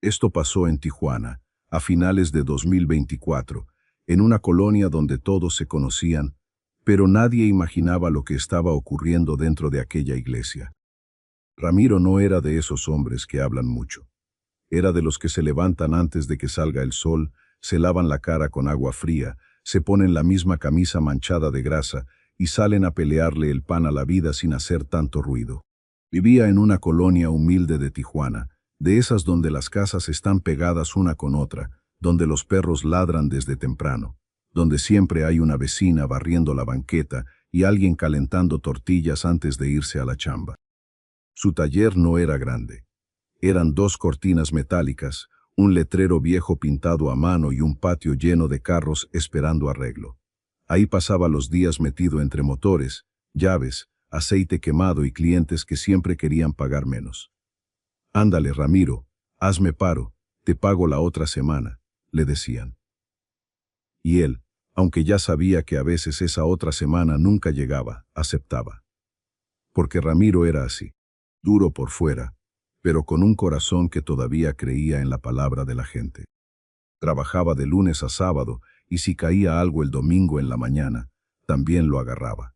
Esto pasó en Tijuana, a finales de 2024, en una colonia donde todos se conocían, pero nadie imaginaba lo que estaba ocurriendo dentro de aquella iglesia. Ramiro no era de esos hombres que hablan mucho. Era de los que se levantan antes de que salga el sol, se lavan la cara con agua fría, se ponen la misma camisa manchada de grasa y salen a pelearle el pan a la vida sin hacer tanto ruido. Vivía en una colonia humilde de Tijuana, de esas donde las casas están pegadas una con otra, donde los perros ladran desde temprano, donde siempre hay una vecina barriendo la banqueta y alguien calentando tortillas antes de irse a la chamba. Su taller no era grande. Eran 2 cortinas metálicas, un letrero viejo pintado a mano y un patio lleno de carros esperando arreglo. Ahí pasaba los días metido entre motores, llaves, aceite quemado y clientes que siempre querían pagar menos. «Ándale, Ramiro, hazme paro, te pago la otra semana», le decían. Y él, aunque ya sabía que a veces esa otra semana nunca llegaba, aceptaba. Porque Ramiro era así, duro por fuera, pero con un corazón que todavía creía en la palabra de la gente. Trabajaba de lunes a sábado y si caía algo el domingo en la mañana, también lo agarraba.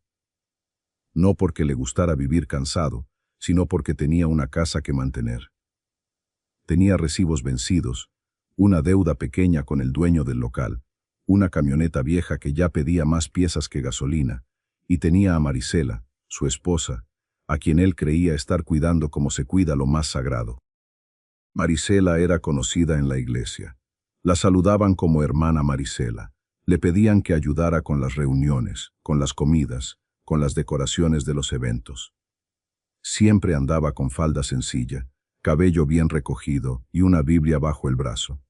No porque le gustara vivir cansado, sino porque tenía una casa que mantener. Tenía recibos vencidos, una deuda pequeña con el dueño del local, una camioneta vieja que ya pedía más piezas que gasolina, y tenía a Marisela, su esposa, a quien él creía estar cuidando como se cuida lo más sagrado. Marisela era conocida en la iglesia. La saludaban como hermana Marisela. Le pedían que ayudara con las reuniones, con las comidas, con las decoraciones de los eventos. Siempre andaba con falda sencilla, cabello bien recogido y una Biblia bajo el brazo.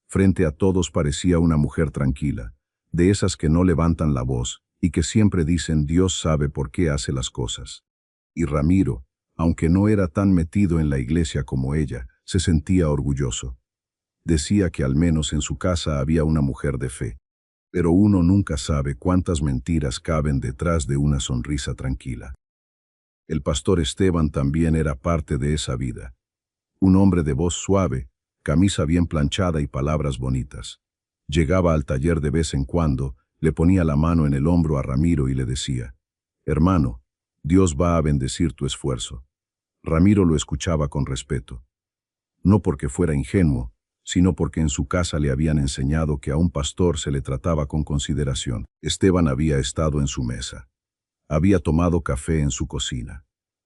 Frente a todos parecía una mujer tranquila, de esas que no levantan la voz y que siempre dicen Dios sabe por qué hace las cosas. Y Ramiro, aunque no era tan metido en la iglesia como ella, se sentía orgulloso. Decía que al menos en su casa había una mujer de fe. Pero uno nunca sabe cuántas mentiras caben detrás de una sonrisa tranquila. El pastor Esteban también era parte de esa vida. Un hombre de voz suave, camisa bien planchada y palabras bonitas. Llegaba al taller de vez en cuando, le ponía la mano en el hombro a Ramiro y le decía, «Hermano, Dios va a bendecir tu esfuerzo». Ramiro lo escuchaba con respeto. No porque fuera ingenuo, sino porque en su casa le habían enseñado que a un pastor se le trataba con consideración. Esteban había estado en su mesa. Había tomado café en su cocina.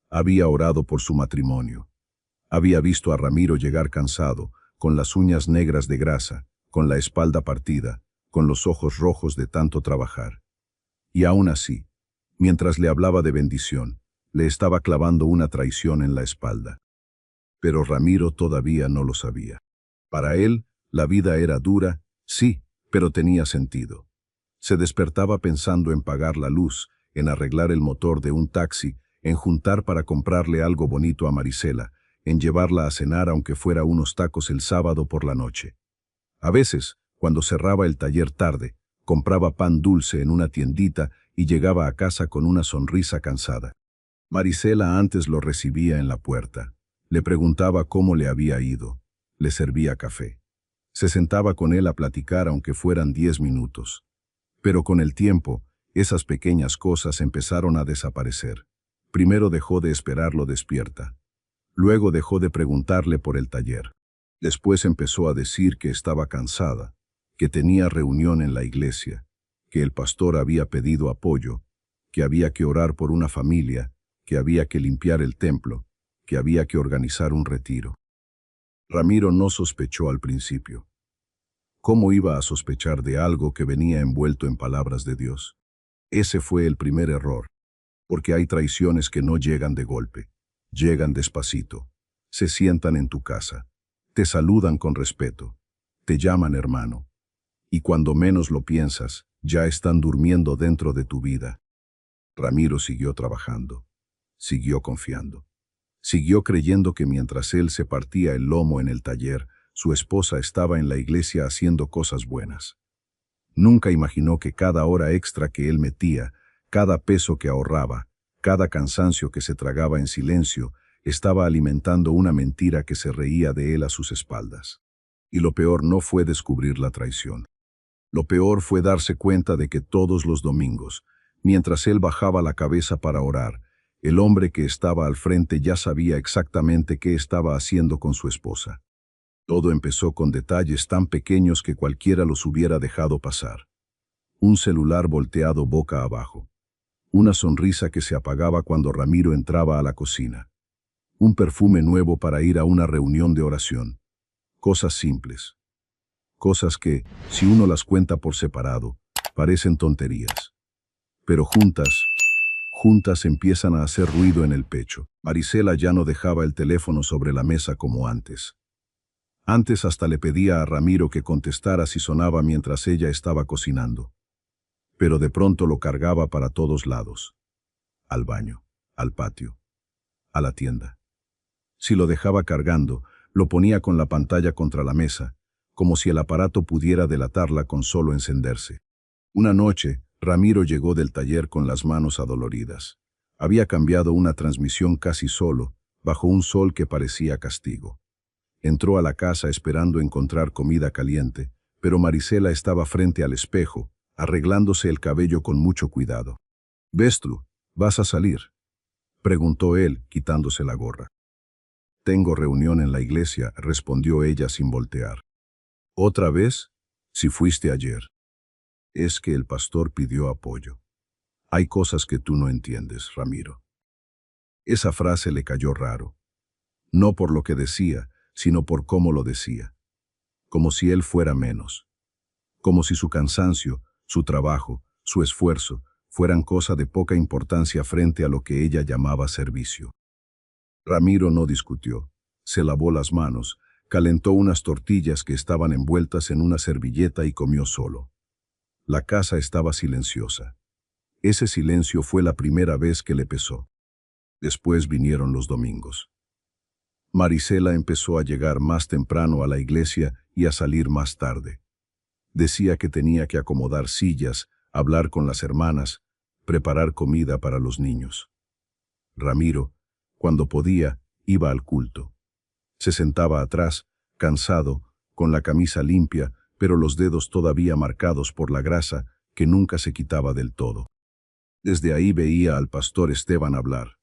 Había orado por su matrimonio. Había visto a Ramiro llegar cansado, con las uñas negras de grasa, con la espalda partida, con los ojos rojos de tanto trabajar. Y aún así, mientras le hablaba de bendición, le estaba clavando una traición en la espalda. Pero Ramiro todavía no lo sabía. Para él, la vida era dura, sí, pero tenía sentido. Se despertaba pensando en pagar la luz, en arreglar el motor de un taxi, en juntar para comprarle algo bonito a Marisela, en llevarla a cenar aunque fuera unos tacos el sábado por la noche. A veces, cuando cerraba el taller tarde, compraba pan dulce en una tiendita y llegaba a casa con una sonrisa cansada. Marisela antes lo recibía en la puerta. Le preguntaba cómo le había ido. Le servía café. Se sentaba con él a platicar aunque fueran 10 minutos. Pero con el tiempo, esas pequeñas cosas empezaron a desaparecer. Primero dejó de esperarlo despierta. Luego dejó de preguntarle por el taller. Después empezó a decir que estaba cansada, que tenía reunión en la iglesia, que el pastor había pedido apoyo, que había que orar por una familia, que había que limpiar el templo, que había que organizar un retiro. Ramiro no sospechó al principio. ¿Cómo iba a sospechar de algo que venía envuelto en palabras de Dios? Ese fue el primer error, porque hay traiciones que no llegan de golpe, llegan despacito, se sientan en tu casa, te saludan con respeto, te llaman hermano, y cuando menos lo piensas, ya están durmiendo dentro de tu vida. Ramiro siguió trabajando, siguió confiando. Siguió creyendo que mientras él se partía el lomo en el taller, su esposa estaba en la iglesia haciendo cosas buenas. Nunca imaginó que cada hora extra que él metía, cada peso que ahorraba, cada cansancio que se tragaba en silencio, estaba alimentando una mentira que se reía de él a sus espaldas. Y lo peor no fue descubrir la traición. Lo peor fue darse cuenta de que todos los domingos, mientras él bajaba la cabeza para orar, el hombre que estaba al frente ya sabía exactamente qué estaba haciendo con su esposa. Todo empezó con detalles tan pequeños que cualquiera los hubiera dejado pasar. Un celular volteado boca abajo. Una sonrisa que se apagaba cuando Ramiro entraba a la cocina. Un perfume nuevo para ir a una reunión de oración. Cosas simples. Cosas que, si uno las cuenta por separado, parecen tonterías. Pero juntas empiezan a hacer ruido en el pecho. Marisela ya no dejaba el teléfono sobre la mesa como antes. Antes hasta le pedía a Ramiro que contestara si sonaba mientras ella estaba cocinando. Pero de pronto lo cargaba para todos lados. Al baño, al patio, a la tienda. Si lo dejaba cargando, lo ponía con la pantalla contra la mesa, como si el aparato pudiera delatarla con solo encenderse. Una noche, Ramiro llegó del taller con las manos adoloridas. Había cambiado una transmisión casi solo, bajo un sol que parecía castigo. Entró a la casa esperando encontrar comida caliente, pero Marisela estaba frente al espejo, arreglándose el cabello con mucho cuidado. «¿Ves tú? ¿Vas a salir?», preguntó él, quitándose la gorra. «Tengo reunión en la iglesia», respondió ella sin voltear. «¿Otra vez? Si fuiste ayer». «Es que el pastor pidió apoyo. Hay cosas que tú no entiendes, Ramiro». Esa frase le cayó raro. No por lo que decía, sino por cómo lo decía. Como si él fuera menos. Como si su cansancio, su trabajo, su esfuerzo, fueran cosa de poca importancia frente a lo que ella llamaba servicio. Ramiro no discutió. Se lavó las manos, calentó unas tortillas que estaban envueltas en una servilleta y comió solo. La casa estaba silenciosa. Ese silencio fue la primera vez que le pesó. Después vinieron los domingos. Marisela empezó a llegar más temprano a la iglesia y a salir más tarde. Decía que tenía que acomodar sillas, hablar con las hermanas, preparar comida para los niños. Ramiro, cuando podía, iba al culto. Se sentaba atrás, cansado, con la camisa limpia, pero los dedos todavía marcados por la grasa que nunca se quitaba del todo. Desde ahí veía al pastor Esteban hablar.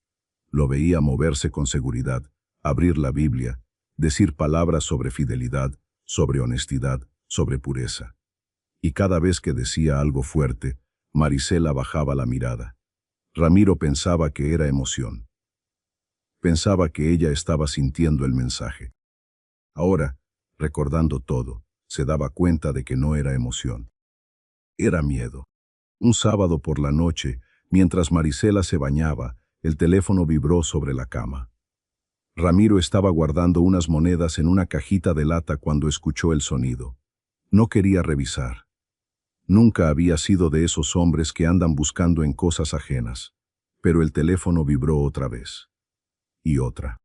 Lo veía moverse con seguridad, abrir la Biblia, decir palabras sobre fidelidad, sobre honestidad, sobre pureza. Y cada vez que decía algo fuerte, Marisela bajaba la mirada. Ramiro pensaba que era emoción. Pensaba que ella estaba sintiendo el mensaje. Ahora, recordando todo, se daba cuenta de que no era emoción. Era miedo. Un sábado por la noche, mientras Marisela se bañaba, el teléfono vibró sobre la cama. Ramiro estaba guardando unas monedas en una cajita de lata cuando escuchó el sonido. No quería revisar. Nunca había sido de esos hombres que andan buscando en cosas ajenas, pero el teléfono vibró otra vez. Y otra.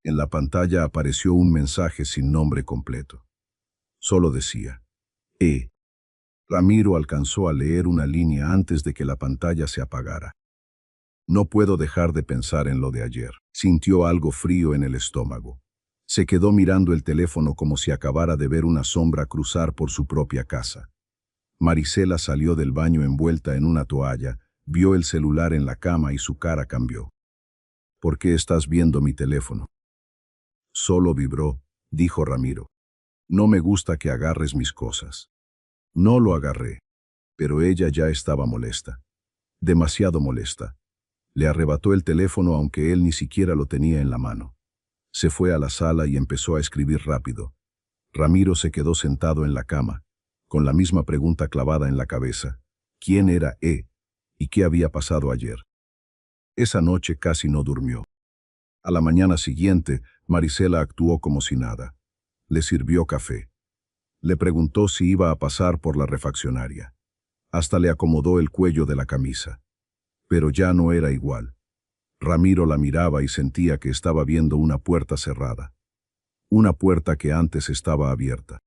En la pantalla apareció un mensaje sin nombre completo. Solo decía, Ramiro alcanzó a leer una línea antes de que la pantalla se apagara. No puedo dejar de pensar en lo de ayer. Sintió algo frío en el estómago. Se quedó mirando el teléfono como si acabara de ver una sombra cruzar por su propia casa. Marisela salió del baño envuelta en una toalla, vio el celular en la cama y su cara cambió. ¿Por qué estás viendo mi teléfono? Solo vibró, dijo Ramiro. No me gusta que agarres mis cosas. No lo agarré, pero ella ya estaba molesta. Demasiado molesta. Le arrebató el teléfono aunque él ni siquiera lo tenía en la mano. Se fue a la sala y empezó a escribir rápido. Ramiro se quedó sentado en la cama, con la misma pregunta clavada en la cabeza. ¿Quién era E? ¿Y qué había pasado ayer? Esa noche casi no durmió. A la mañana siguiente, Marisela actuó como si nada. Le sirvió café. Le preguntó si iba a pasar por la refaccionaria. Hasta le acomodó el cuello de la camisa. Pero ya no era igual. Ramiro la miraba y sentía que estaba viendo una puerta cerrada. Una puerta que antes estaba abierta.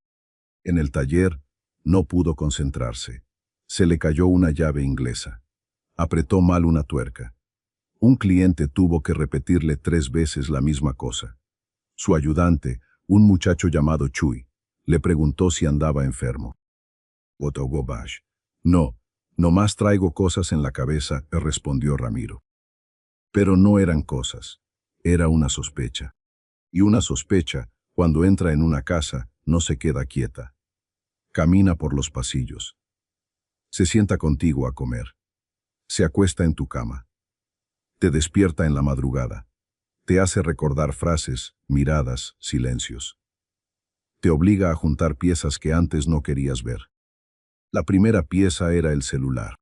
En el taller, no pudo concentrarse. Se le cayó una llave inglesa. Apretó mal una tuerca. Un cliente tuvo que repetirle 3 veces la misma cosa. Su ayudante, un muchacho llamado Chuy, le preguntó si andaba enfermo. Otogobash. No, nomás traigo cosas en la cabeza, respondió Ramiro. Pero no eran cosas, era una sospecha. Y una sospecha, cuando entra en una casa, no se queda quieta. Camina por los pasillos. Se sienta contigo a comer. Se acuesta en tu cama. Te despierta en la madrugada. Te hace recordar frases, miradas, silencios. Te obliga a juntar piezas que antes no querías ver. La primera pieza era el celular.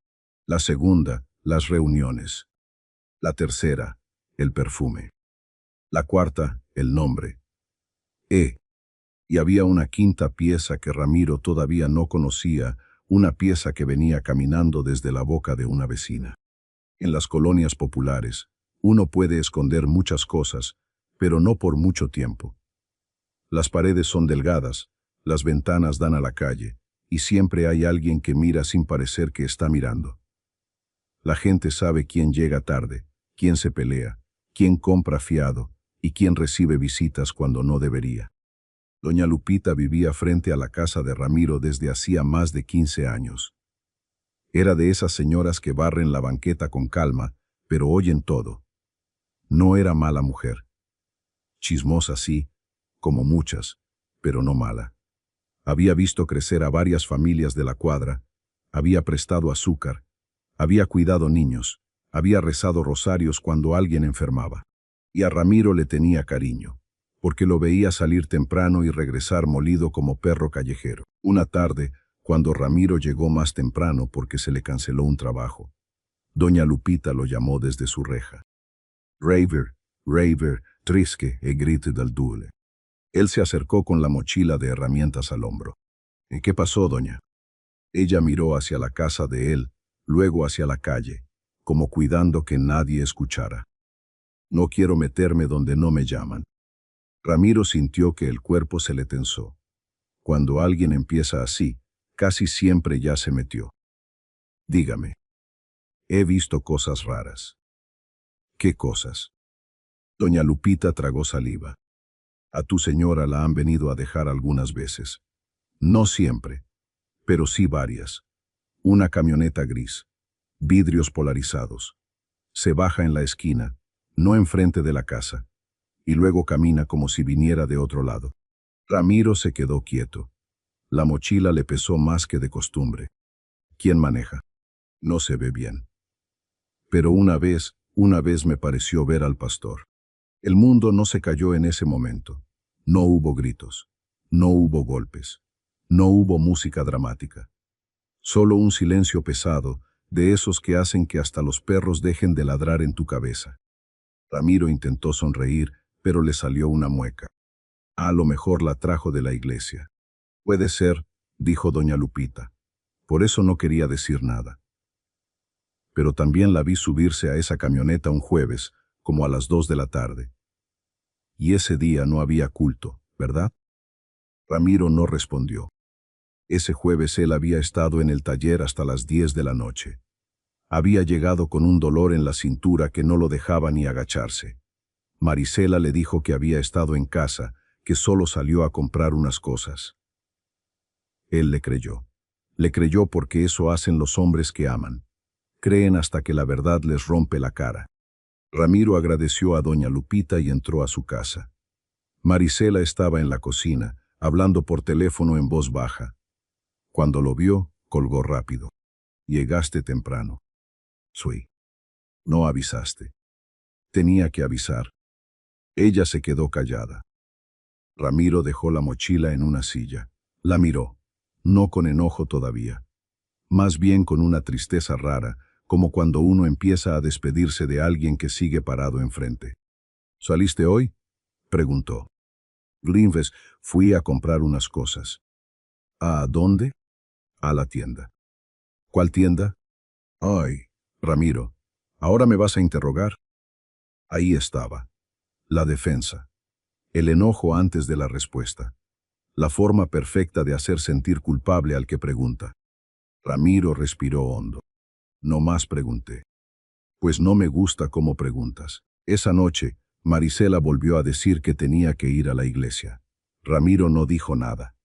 La segunda, las reuniones. La tercera, el perfume. La cuarta, el nombre. Y había una quinta pieza que Ramiro todavía no conocía, una pieza que venía caminando desde la boca de una vecina. En las colonias populares, uno puede esconder muchas cosas, pero no por mucho tiempo. Las paredes son delgadas, las ventanas dan a la calle, y siempre hay alguien que mira sin parecer que está mirando. La gente sabe quién llega tarde, quién se pelea, quién compra fiado y quién recibe visitas cuando no debería. Doña Lupita vivía frente a la casa de Ramiro desde hacía más de 15 años. Era de esas señoras que barren la banqueta con calma, pero oyen todo. No era mala mujer. Chismosa sí, como muchas, pero no mala. Había visto crecer a varias familias de la cuadra, había prestado azúcar, había cuidado niños, había rezado rosarios cuando alguien enfermaba. Y a Ramiro le tenía cariño, porque lo veía salir temprano y regresar molido como perro callejero. Una tarde, cuando Ramiro llegó más temprano porque se le canceló un trabajo, doña Lupita lo llamó desde su reja. Raver, trisque e grite del dule. Él se acercó con la mochila de herramientas al hombro. ¿Qué pasó, doña? Ella miró hacia la casa de él, luego hacia la calle, como cuidando que nadie escuchara. No quiero meterme donde no me llaman. Ramiro sintió que el cuerpo se le tensó. Cuando alguien empieza así, casi siempre ya se metió. Dígame. He visto cosas raras. ¿Qué cosas? Doña Lupita tragó saliva. A tu señora la han venido a dejar algunas veces. No siempre, pero sí varias. Una camioneta gris. Vidrios polarizados. Se baja en la esquina, no enfrente de la casa, y luego camina como si viniera de otro lado. Ramiro se quedó quieto. La mochila le pesó más que de costumbre. ¿Quién maneja? No se ve bien. Pero una vez me pareció ver al pastor. El mundo no se cayó en ese momento. No hubo gritos. No hubo golpes. No hubo música dramática. Solo un silencio pesado, de esos que hacen que hasta los perros dejen de ladrar en tu cabeza. Ramiro intentó sonreír, pero le salió una mueca. A lo mejor la trajo de la iglesia. Puede ser, dijo doña Lupita. Por eso no quería decir nada. Pero también la vi subirse a esa camioneta un jueves, como a las 2 de la tarde. Y ese día no había culto, ¿verdad? Ramiro no respondió. Ese jueves él había estado en el taller hasta las 10 de la noche. Había llegado con un dolor en la cintura que no lo dejaba ni agacharse. Marisela le dijo que había estado en casa, que solo salió a comprar unas cosas. Él le creyó. Le creyó porque eso hacen los hombres que aman. Creen hasta que la verdad les rompe la cara. Ramiro agradeció a doña Lupita y entró a su casa. Marisela estaba en la cocina, hablando por teléfono en voz baja. Cuando lo vio, colgó rápido. Llegaste temprano. Soy. No avisaste. Tenía que avisar. Ella se quedó callada. Ramiro dejó la mochila en una silla. La miró, no con enojo todavía. Más bien con una tristeza rara, como cuando uno empieza a despedirse de alguien que sigue parado enfrente. ¿Saliste hoy? Preguntó. Glinves, fui a comprar unas cosas. ¿A dónde? A la tienda. ¿Cuál tienda? Ay, Ramiro, ¿ahora me vas a interrogar? Ahí estaba. La defensa. El enojo antes de la respuesta. La forma perfecta de hacer sentir culpable al que pregunta. Ramiro respiró hondo. No más pregunté. Pues no me gusta cómo preguntas. Esa noche, Marisela volvió a decir que tenía que ir a la iglesia. Ramiro no dijo nada.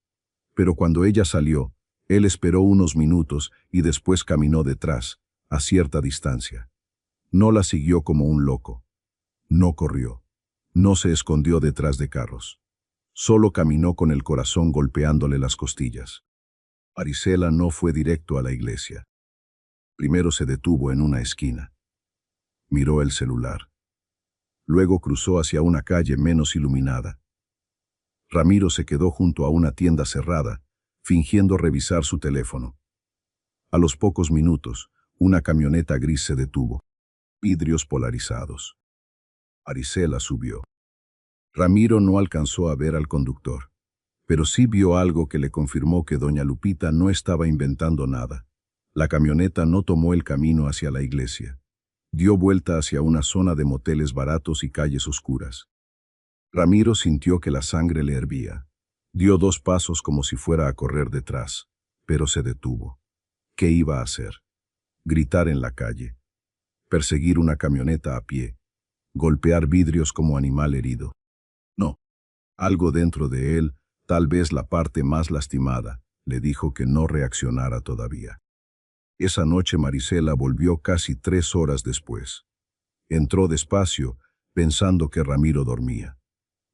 Pero cuando ella salió, él esperó unos minutos y después caminó detrás, a cierta distancia. No la siguió como un loco. No corrió. No se escondió detrás de carros. Solo caminó con el corazón golpeándole las costillas. Marisela no fue directo a la iglesia. Primero se detuvo en una esquina. Miró el celular. Luego cruzó hacia una calle menos iluminada. Ramiro se quedó junto a una tienda cerrada, fingiendo revisar su teléfono. A los pocos minutos, una camioneta gris se detuvo. Vidrios polarizados. Marisela subió. Ramiro no alcanzó a ver al conductor, pero sí vio algo que le confirmó que doña Lupita no estaba inventando nada. La camioneta no tomó el camino hacia la iglesia. Dio vuelta hacia una zona de moteles baratos y calles oscuras. Ramiro sintió que la sangre le hervía. Dio 2 pasos como si fuera a correr detrás, pero se detuvo. ¿Qué iba a hacer? Gritar en la calle. Perseguir una camioneta a pie. Golpear vidrios como animal herido. No. Algo dentro de él, tal vez la parte más lastimada, le dijo que no reaccionara todavía. Esa noche Marisela volvió casi 3 horas después. Entró despacio, pensando que Ramiro dormía.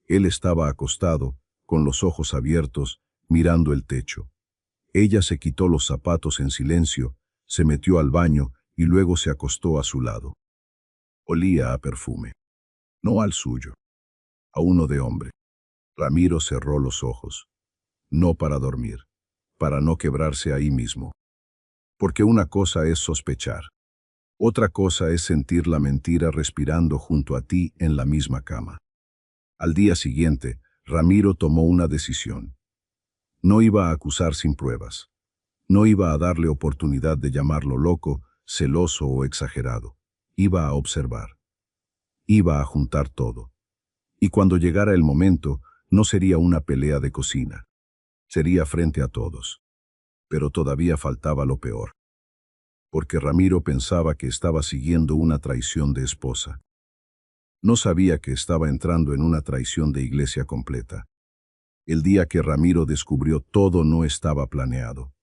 Él estaba acostado, con los ojos abiertos, mirando el techo. Ella se quitó los zapatos en silencio, se metió al baño y luego se acostó a su lado. Olía a perfume. No al suyo. A uno de hombre. Ramiro cerró los ojos. No para dormir, para no quebrarse ahí mismo. Porque una cosa es sospechar. Otra cosa es sentir la mentira respirando junto a ti en la misma cama. Al día siguiente, Ramiro tomó una decisión. No iba a acusar sin pruebas. No iba a darle oportunidad de llamarlo loco, celoso o exagerado. Iba a observar. Iba a juntar todo. Y cuando llegara el momento, no sería una pelea de cocina. Sería frente a todos. Pero todavía faltaba lo peor. Porque Ramiro pensaba que estaba siguiendo una traición de esposa. No sabía que estaba entrando en una traición de iglesia completa. El día que Ramiro descubrió todo no estaba planeado.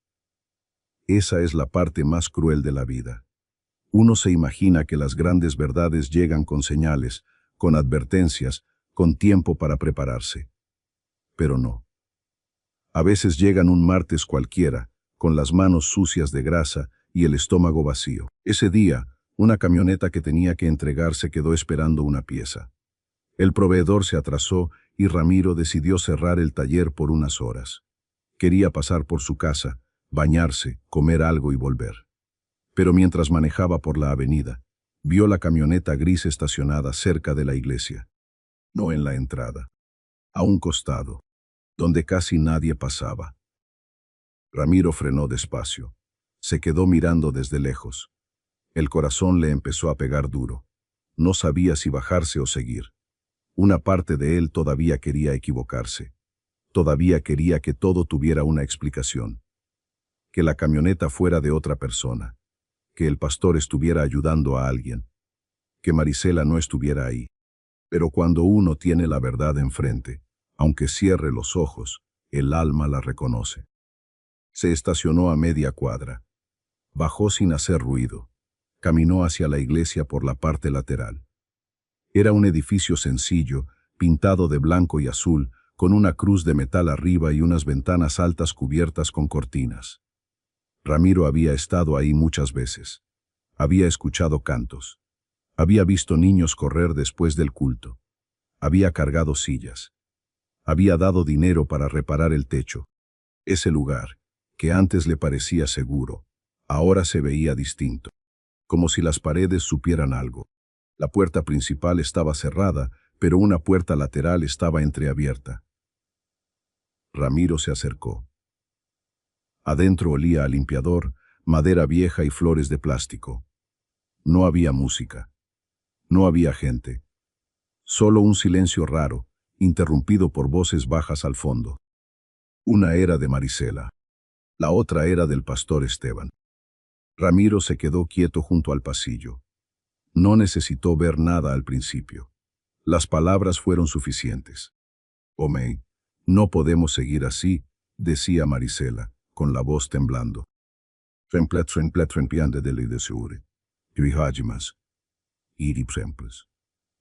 Esa es la parte más cruel de la vida. Uno se imagina que las grandes verdades llegan con señales, con advertencias, con tiempo para prepararse. Pero no. A veces llegan un martes cualquiera, con las manos sucias de grasa y el estómago vacío. Ese día, una camioneta que tenía que entregar se quedó esperando una pieza. El proveedor se atrasó y Ramiro decidió cerrar el taller por unas horas. Quería pasar por su casa, bañarse, comer algo y volver. Pero mientras manejaba por la avenida, vio la camioneta gris estacionada cerca de la iglesia. No en la entrada. A un costado, donde casi nadie pasaba. Ramiro frenó despacio. Se quedó mirando desde lejos. El corazón le empezó a pegar duro. No sabía si bajarse o seguir. Una parte de él todavía quería equivocarse. Todavía quería que todo tuviera una explicación. Que la camioneta fuera de otra persona. Que el pastor estuviera ayudando a alguien. Que Marisela no estuviera ahí. Pero cuando uno tiene la verdad enfrente, aunque cierre los ojos, el alma la reconoce. Se estacionó a media cuadra. Bajó sin hacer ruido. Caminó hacia la iglesia por la parte lateral. Era un edificio sencillo, pintado de blanco y azul, con una cruz de metal arriba y unas ventanas altas cubiertas con cortinas. Ramiro había estado ahí muchas veces. Había escuchado cantos. Había visto niños correr después del culto. Había cargado sillas. Había dado dinero para reparar el techo. Ese lugar, que antes le parecía seguro, ahora se veía distinto. Como si las paredes supieran algo. La puerta principal estaba cerrada, pero una puerta lateral estaba entreabierta. Ramiro se acercó. Adentro olía a limpiador, madera vieja y flores de plástico. No había música. No había gente. Solo un silencio raro, interrumpido por voces bajas al fondo. Una era de Marisela. La otra era del pastor Esteban. Ramiro se quedó quieto junto al pasillo. No necesitó ver nada al principio. Las palabras fueron suficientes. Homey, no podemos seguir así, decía Marisela, con la voz temblando. Trempiande de lidesure. Hajimas. Iri premples.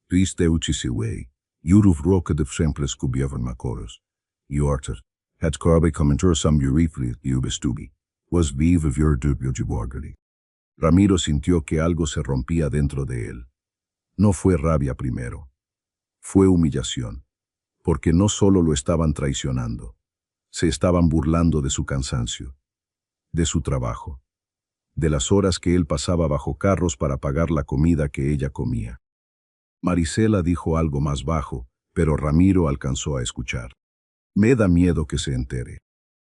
Triste uchisiwei. Yuruf roke de premples kubievan makoros. Yorter. Het korbe commentur sam urifli ubestubi. Was vive vir dubiojiborgeli. Ramiro sintió que algo se rompía dentro de él. No fue rabia primero. Fue humillación. Porque no solo lo estaban traicionando. Se estaban burlando de su cansancio. De su trabajo. De las horas que él pasaba bajo carros para pagar la comida que ella comía. Marisela dijo algo más bajo, pero Ramiro alcanzó a escuchar. Me da miedo que se entere.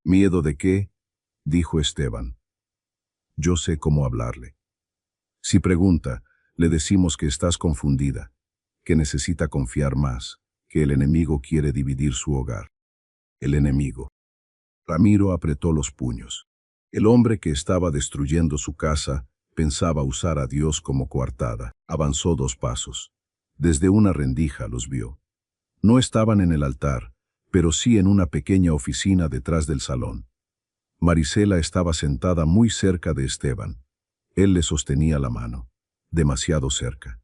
¿Miedo de qué? Dijo Esteban. Yo sé cómo hablarle. Si pregunta, le decimos que estás confundida, que necesita confiar más, que el enemigo quiere dividir su hogar. El enemigo. Ramiro apretó los puños. El hombre que estaba destruyendo su casa pensaba usar a Dios como coartada. Avanzó 2 pasos. Desde una rendija los vio. No estaban en el altar, pero sí en una pequeña oficina detrás del salón. Marisela estaba sentada muy cerca de Esteban. Él le sostenía la mano. Demasiado cerca.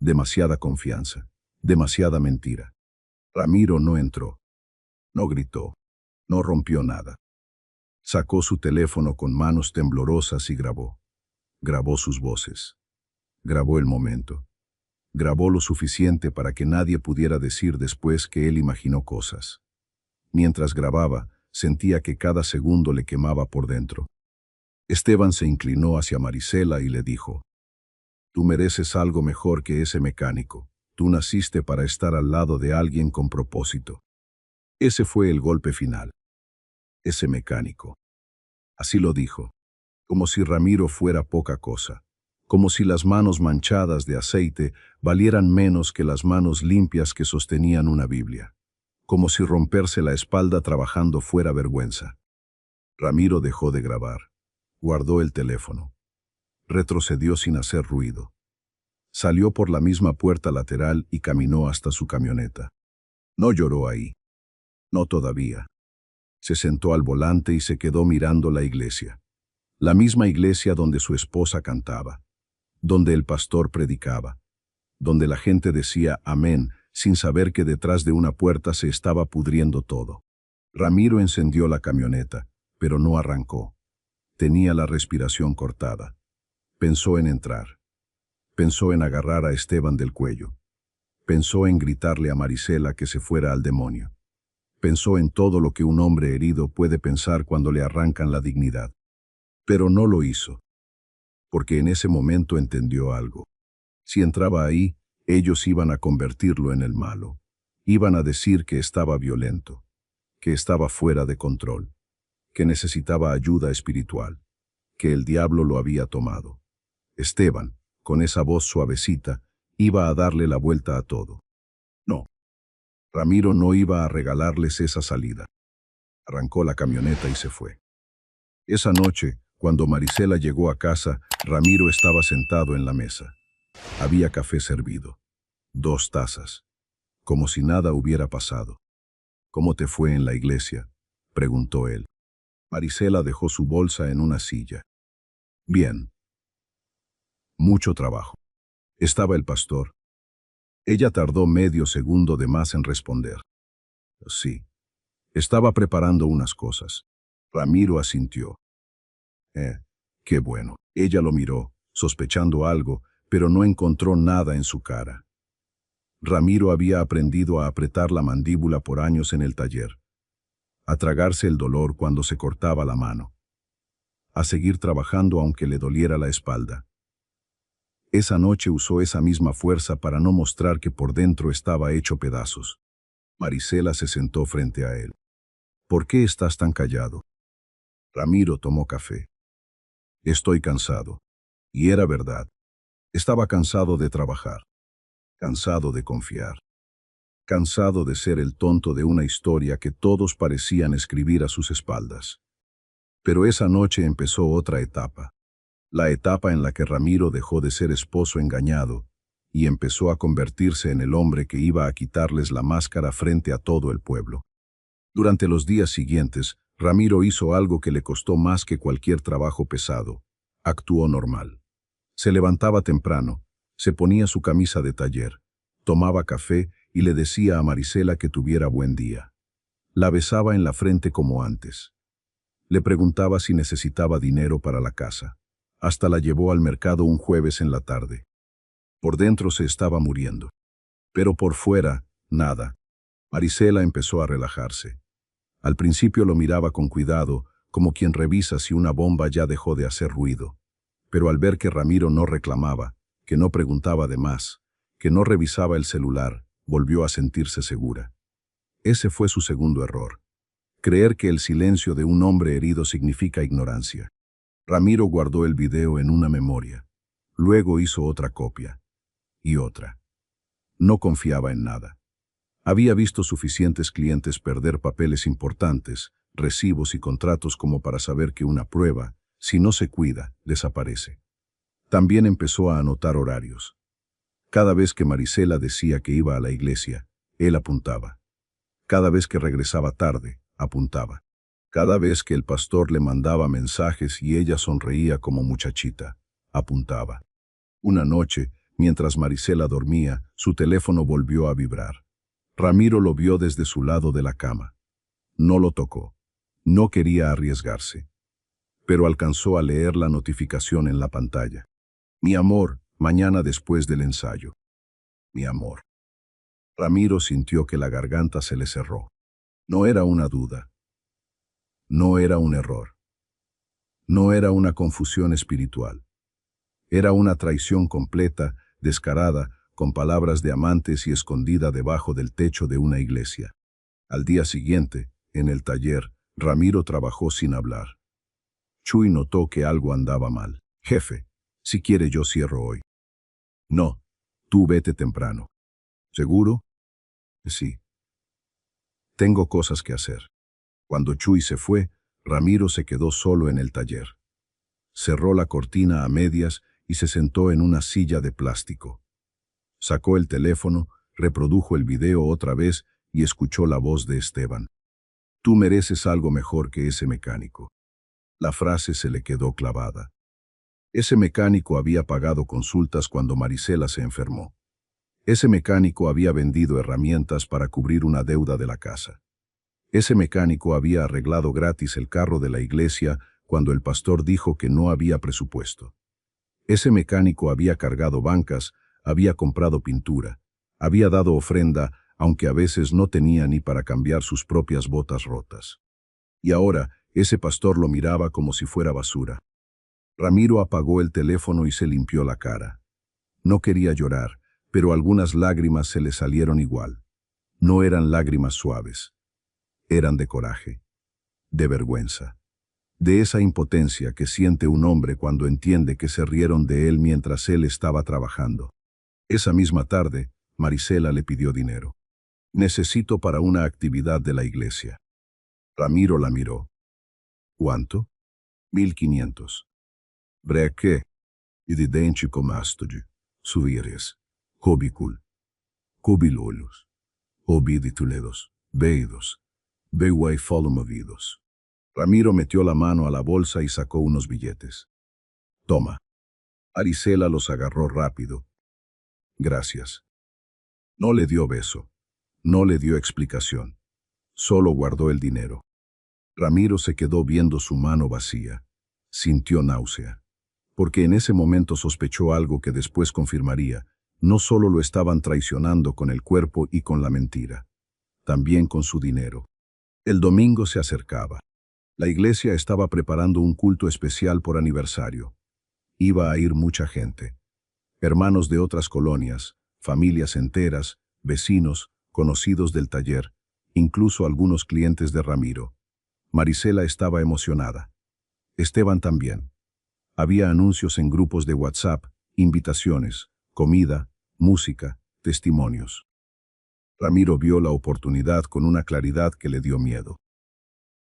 Demasiada confianza. Demasiada mentira. Ramiro no entró. No gritó. No rompió nada. Sacó su teléfono con manos temblorosas y grabó. Grabó sus voces. Grabó el momento. Grabó lo suficiente para que nadie pudiera decir después que él imaginó cosas. Mientras grababa, sentía que cada segundo le quemaba por dentro. Esteban se inclinó hacia Marisela y le dijo: Tú mereces algo mejor que ese mecánico. Tú naciste para estar al lado de alguien con propósito. Ese fue el golpe final. Ese mecánico. Así lo dijo, como si Ramiro fuera poca cosa, como si las manos manchadas de aceite valieran menos que las manos limpias que sostenían una Biblia, como si romperse la espalda trabajando fuera vergüenza. Ramiro dejó de grabar, guardó el teléfono, retrocedió sin hacer ruido. Salió por la misma puerta lateral y caminó hasta su camioneta. No lloró ahí. No todavía. Se sentó al volante y se quedó mirando la iglesia. La misma iglesia donde su esposa cantaba, donde el pastor predicaba, donde la gente decía amén sin saber que detrás de una puerta se estaba pudriendo todo. Ramiro encendió la camioneta, pero no arrancó. Tenía la respiración cortada. Pensó en entrar. Pensó en agarrar a Esteban del cuello. Pensó en gritarle a Marisela que se fuera al demonio. Pensó en todo lo que un hombre herido puede pensar cuando le arrancan la dignidad. Pero no lo hizo, porque en ese momento entendió algo. Si entraba ahí, ellos iban a convertirlo en el malo. Iban a decir que estaba violento, que estaba fuera de control, que necesitaba ayuda espiritual, que el diablo lo había tomado. Esteban, con esa voz suavecita, iba a darle la vuelta a todo. No. Ramiro no iba a regalarles esa salida. Arrancó la camioneta y se fue. Esa noche, cuando Marisela llegó a casa, Ramiro estaba sentado en la mesa. Había café servido. 2 tazas. Como si nada hubiera pasado. ¿Cómo te fue en la iglesia?, preguntó él. Marisela dejó su bolsa en una silla. Bien. Mucho trabajo. Estaba el pastor. Ella tardó medio segundo de más en responder. Sí. Estaba preparando unas cosas. Ramiro asintió. Qué bueno. Ella lo miró, sospechando algo, pero no encontró nada en su cara. Ramiro había aprendido a apretar la mandíbula por años en el taller, a tragarse el dolor cuando se cortaba la mano, a seguir trabajando aunque le doliera la espalda. Esa noche usó esa misma fuerza para no mostrar que por dentro estaba hecho pedazos. Marisela se sentó frente a él. ¿Por qué estás tan callado? Ramiro tomó café. Estoy cansado. Y era verdad. Estaba cansado de trabajar. Cansado de confiar. Cansado de ser el tonto de una historia que todos parecían escribir a sus espaldas. Pero esa noche empezó otra etapa. la etapa en la que Ramiro dejó de ser esposo engañado y empezó a convertirse en el hombre que iba a quitarles la máscara frente a todo el pueblo. Durante los días siguientes, Ramiro hizo algo que le costó más que cualquier trabajo pesado. Actuó normal. Se levantaba temprano, se ponía su camisa de taller, tomaba café y le decía a Marisela que tuviera buen día. La besaba en la frente como antes. Le preguntaba si necesitaba dinero para la casa. Hasta la llevó al mercado un jueves en la tarde. Por dentro se estaba muriendo. Pero por fuera, nada. Marisela empezó a relajarse. Al principio lo miraba con cuidado, como quien revisa si una bomba ya dejó de hacer ruido. Pero al ver que Ramiro no reclamaba, que no preguntaba de más, que no revisaba el celular, volvió a sentirse segura. Ese fue su segundo error. Creer que el silencio de un hombre herido significa ignorancia. Ramiro guardó el video en una memoria. Luego hizo otra copia. Y otra. No confiaba en nada. Había visto suficientes clientes perder papeles importantes, recibos y contratos como para saber que una prueba, si no se cuida, desaparece. También empezó a anotar horarios. Cada vez que Marisela decía que iba a la iglesia, él apuntaba. Cada vez que regresaba tarde, apuntaba. Cada vez que el pastor le mandaba mensajes y ella sonreía como muchachita, apuntaba. Una noche, mientras Marisela dormía, su teléfono volvió a vibrar. Ramiro lo vio desde su lado de la cama. No lo tocó. No quería arriesgarse. Pero alcanzó a leer la notificación en la pantalla. Mi amor, mañana después del ensayo. Mi amor. Ramiro sintió que la garganta se le cerró. No era una duda. No era un error. No era una confusión espiritual. Era una traición completa, descarada, con palabras de amantes y escondida debajo del techo de una iglesia. Al día siguiente, en el taller, Ramiro trabajó sin hablar. Chuy notó que algo andaba mal. Jefe, si quiere yo cierro hoy. No, tú vete temprano. ¿Seguro? Sí. Tengo cosas que hacer. Cuando Chuy se fue, Ramiro se quedó solo en el taller. Cerró la cortina a medias y se sentó en una silla de plástico. Sacó el teléfono, reprodujo el video otra vez y escuchó la voz de Esteban. Tú mereces algo mejor que ese mecánico. La frase se le quedó clavada. Ese mecánico había pagado consultas cuando Marisela se enfermó. Ese mecánico había vendido herramientas para cubrir una deuda de la casa. Ese mecánico había arreglado gratis el carro de la iglesia cuando el pastor dijo que no había presupuesto. Ese mecánico había cargado bancas, había comprado pintura, había dado ofrenda, aunque a veces no tenía ni para cambiar sus propias botas rotas. Y ahora, ese pastor lo miraba como si fuera basura. Ramiro apagó el teléfono y se limpió la cara. No quería llorar, pero algunas lágrimas se le salieron igual. No eran lágrimas suaves. Eran de coraje, de vergüenza, de esa impotencia que siente un hombre cuando entiende que se rieron de él mientras él estaba trabajando. Esa misma tarde, Marisela le pidió dinero. Necesito para una actividad de la iglesia. Ramiro la miró. ¿Cuánto? 1.500. Breque, idêntico mastode, suíres, cobicul, cobilolhos, obidituledos, beidos, beguai movidos. Ramiro metió la mano a la bolsa y sacó unos billetes. Toma. Marisela los agarró rápido. Gracias. No le dio beso. No le dio explicación. Solo guardó el dinero. Ramiro se quedó viendo su mano vacía. Sintió náusea. Porque en ese momento sospechó algo que después confirmaría. No solo lo estaban traicionando con el cuerpo y con la mentira. También con su dinero. El domingo se acercaba. La iglesia estaba preparando un culto especial por aniversario. Iba a ir mucha gente. Hermanos de otras colonias, familias enteras, vecinos, conocidos del taller, incluso algunos clientes de Ramiro. Marisela estaba emocionada. Esteban también. Había anuncios en grupos de WhatsApp, invitaciones, comida, música, testimonios. Ramiro vio la oportunidad con una claridad que le dio miedo.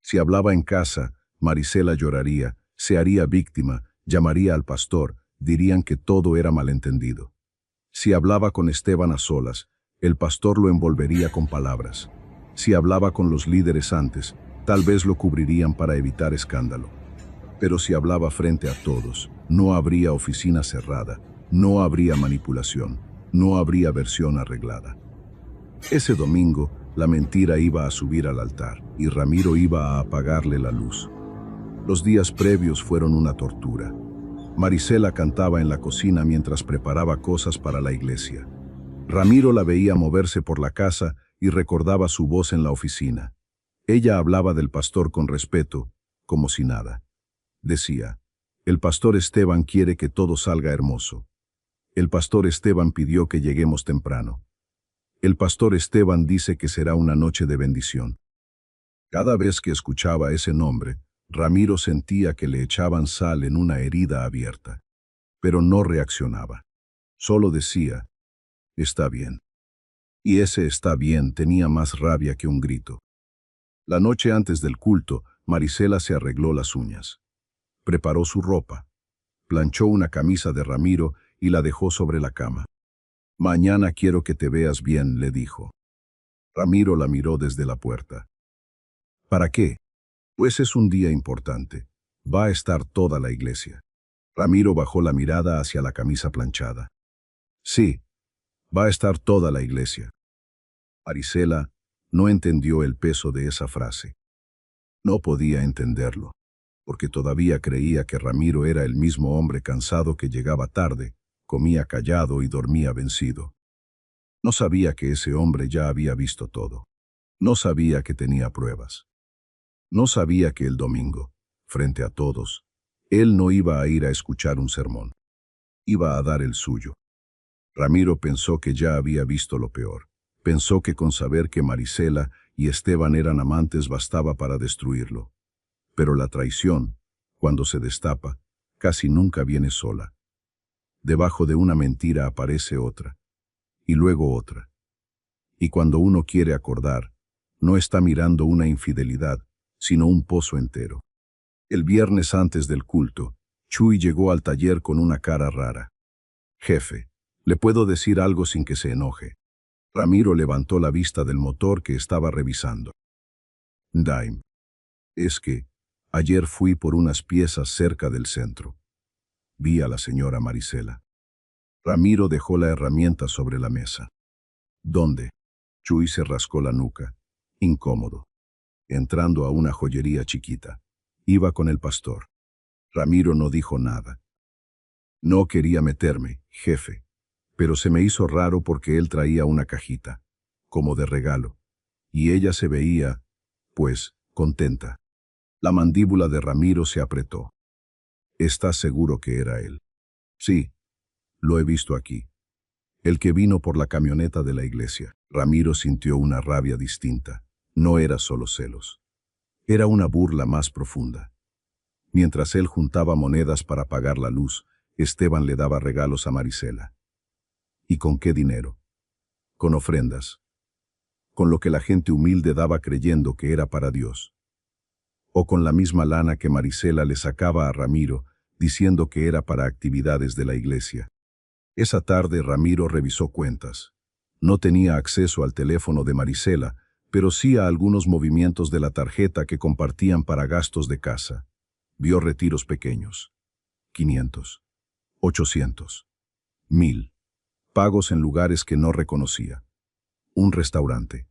Si hablaba en casa, Marisela lloraría, se haría víctima Llamaría al pastor, dirían que todo era malentendido. Si hablaba con Esteban a solas, el pastor lo envolvería con palabras. Si hablaba con los líderes antes, tal vez lo cubrirían para evitar escándalo. Pero si hablaba frente a todos, no habría oficina cerrada, no habría manipulación, no habría versión arreglada. Ese domingo, la mentira iba a subir al altar y Ramiro iba a apagarle la luz. Los días previos fueron una tortura. Marisela cantaba en la cocina mientras preparaba cosas para la iglesia. Ramiro la veía moverse por la casa y recordaba su voz en la oficina. Ella hablaba del pastor con respeto, como si nada. Decía, el pastor Esteban quiere que todo salga hermoso. El pastor Esteban pidió que lleguemos temprano. El pastor Esteban dice que será una noche de bendición. Cada vez que escuchaba ese nombre, Ramiro sentía que le echaban sal en una herida abierta. Pero no reaccionaba. Solo decía, está bien. Y ese está bien tenía más rabia que un grito. La noche antes del culto, Marisela se arregló las uñas. Preparó su ropa. Planchó una camisa de Ramiro y la dejó sobre la cama. Mañana quiero que te veas bien, le dijo. Ramiro la miró desde la puerta. ¿Para qué? Pues es un día importante. Va a estar toda la iglesia. Ramiro bajó la mirada hacia la camisa planchada. Sí, va a estar toda la iglesia. Marisela no entendió el peso de esa frase. No podía entenderlo, porque todavía creía que Ramiro era el mismo hombre cansado que llegaba tarde, comía callado y dormía vencido. No sabía que ese hombre ya había visto todo. No sabía que tenía pruebas. No sabía que el domingo, frente a todos, él no iba a ir a escuchar un sermón. Iba a dar el suyo. Ramiro pensó que ya había visto lo peor. Pensó que con saber que Marisela y Esteban eran amantes bastaba para destruirlo. Pero la traición, cuando se destapa, casi nunca viene sola. Debajo de una mentira aparece otra, y luego otra. Y cuando uno quiere acordar, no está mirando una infidelidad, sino un pozo entero. El viernes antes del culto, Chuy llegó al taller con una cara rara. Jefe, ¿le puedo decir algo sin que se enoje? Ramiro levantó la vista del motor que estaba revisando. Dime, es que ayer fui por unas piezas cerca del centro. Vi a la señora Marisela. Ramiro dejó la herramienta sobre la mesa. ¿Dónde? Chuy se rascó la nuca, incómodo. Entrando a una joyería chiquita. Iba con el pastor. Ramiro no dijo nada. No quería meterme, jefe, pero se me hizo raro porque él traía una cajita, como de regalo, y ella se veía, pues, contenta. La mandíbula de Ramiro se apretó. ¿Estás seguro que era él? Sí, lo he visto aquí. El que vino por la camioneta de la iglesia. Ramiro sintió una rabia distinta. No era solo celos. Era una burla más profunda. Mientras él juntaba monedas para pagar la luz, Esteban le daba regalos a Marisela. ¿Y con qué dinero? Con ofrendas. Con lo que la gente humilde daba creyendo que era para Dios. O con la misma lana que Marisela le sacaba a Ramiro, diciendo que era para actividades de la iglesia. Esa tarde Ramiro revisó cuentas. No tenía acceso al teléfono de Marisela, pero sí a algunos movimientos de la tarjeta que compartían para gastos de casa. Vio retiros pequeños. 500. 800. 1000. Pagos en lugares que no reconocía. Un restaurante.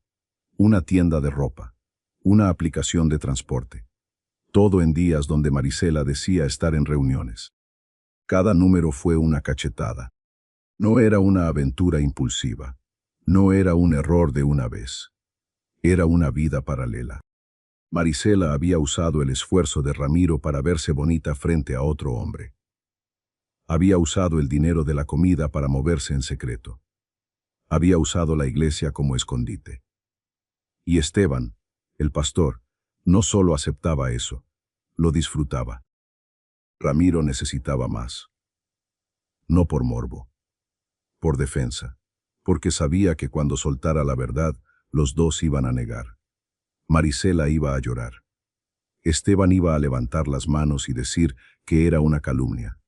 Una tienda de ropa. Una aplicación de transporte. Todo en días donde Marisela decía estar en reuniones. Cada número fue una cachetada. No era una aventura impulsiva. No era un error de una vez. Era una vida paralela. Marisela había usado el esfuerzo de Ramiro para verse bonita frente a otro hombre. Había usado el dinero de la comida para moverse en secreto. Había usado la iglesia como escondite. Y Esteban, el pastor, no solo aceptaba eso, lo disfrutaba. Ramiro necesitaba más. No por morbo. Por defensa. Porque sabía que cuando soltara la verdad, los dos iban a negar. Marisela iba a llorar. Esteban iba a levantar las manos y decir que era una calumnia.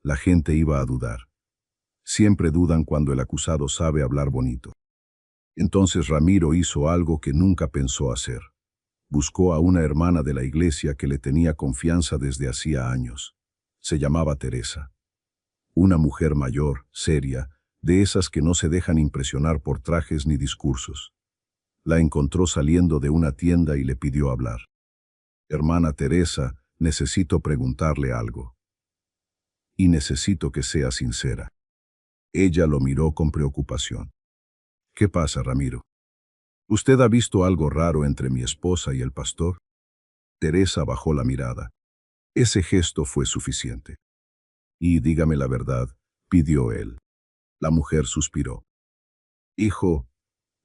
La gente iba a dudar. Siempre dudan cuando el acusado sabe hablar bonito. Entonces Ramiro hizo algo que nunca pensó hacer. Buscó a una hermana de la iglesia que le tenía confianza desde hacía años. Se llamaba Teresa. Una mujer mayor, seria, de esas que no se dejan impresionar por trajes ni discursos. La encontró saliendo de una tienda y le pidió hablar. Hermana Teresa, necesito preguntarle algo. Y necesito que sea sincera. Ella lo miró con preocupación. ¿Qué pasa, Ramiro? ¿Usted ha visto algo raro entre mi esposa y el pastor? Teresa bajó la mirada. Ese gesto fue suficiente. Y dígame la verdad, pidió él. La mujer suspiró. Hijo,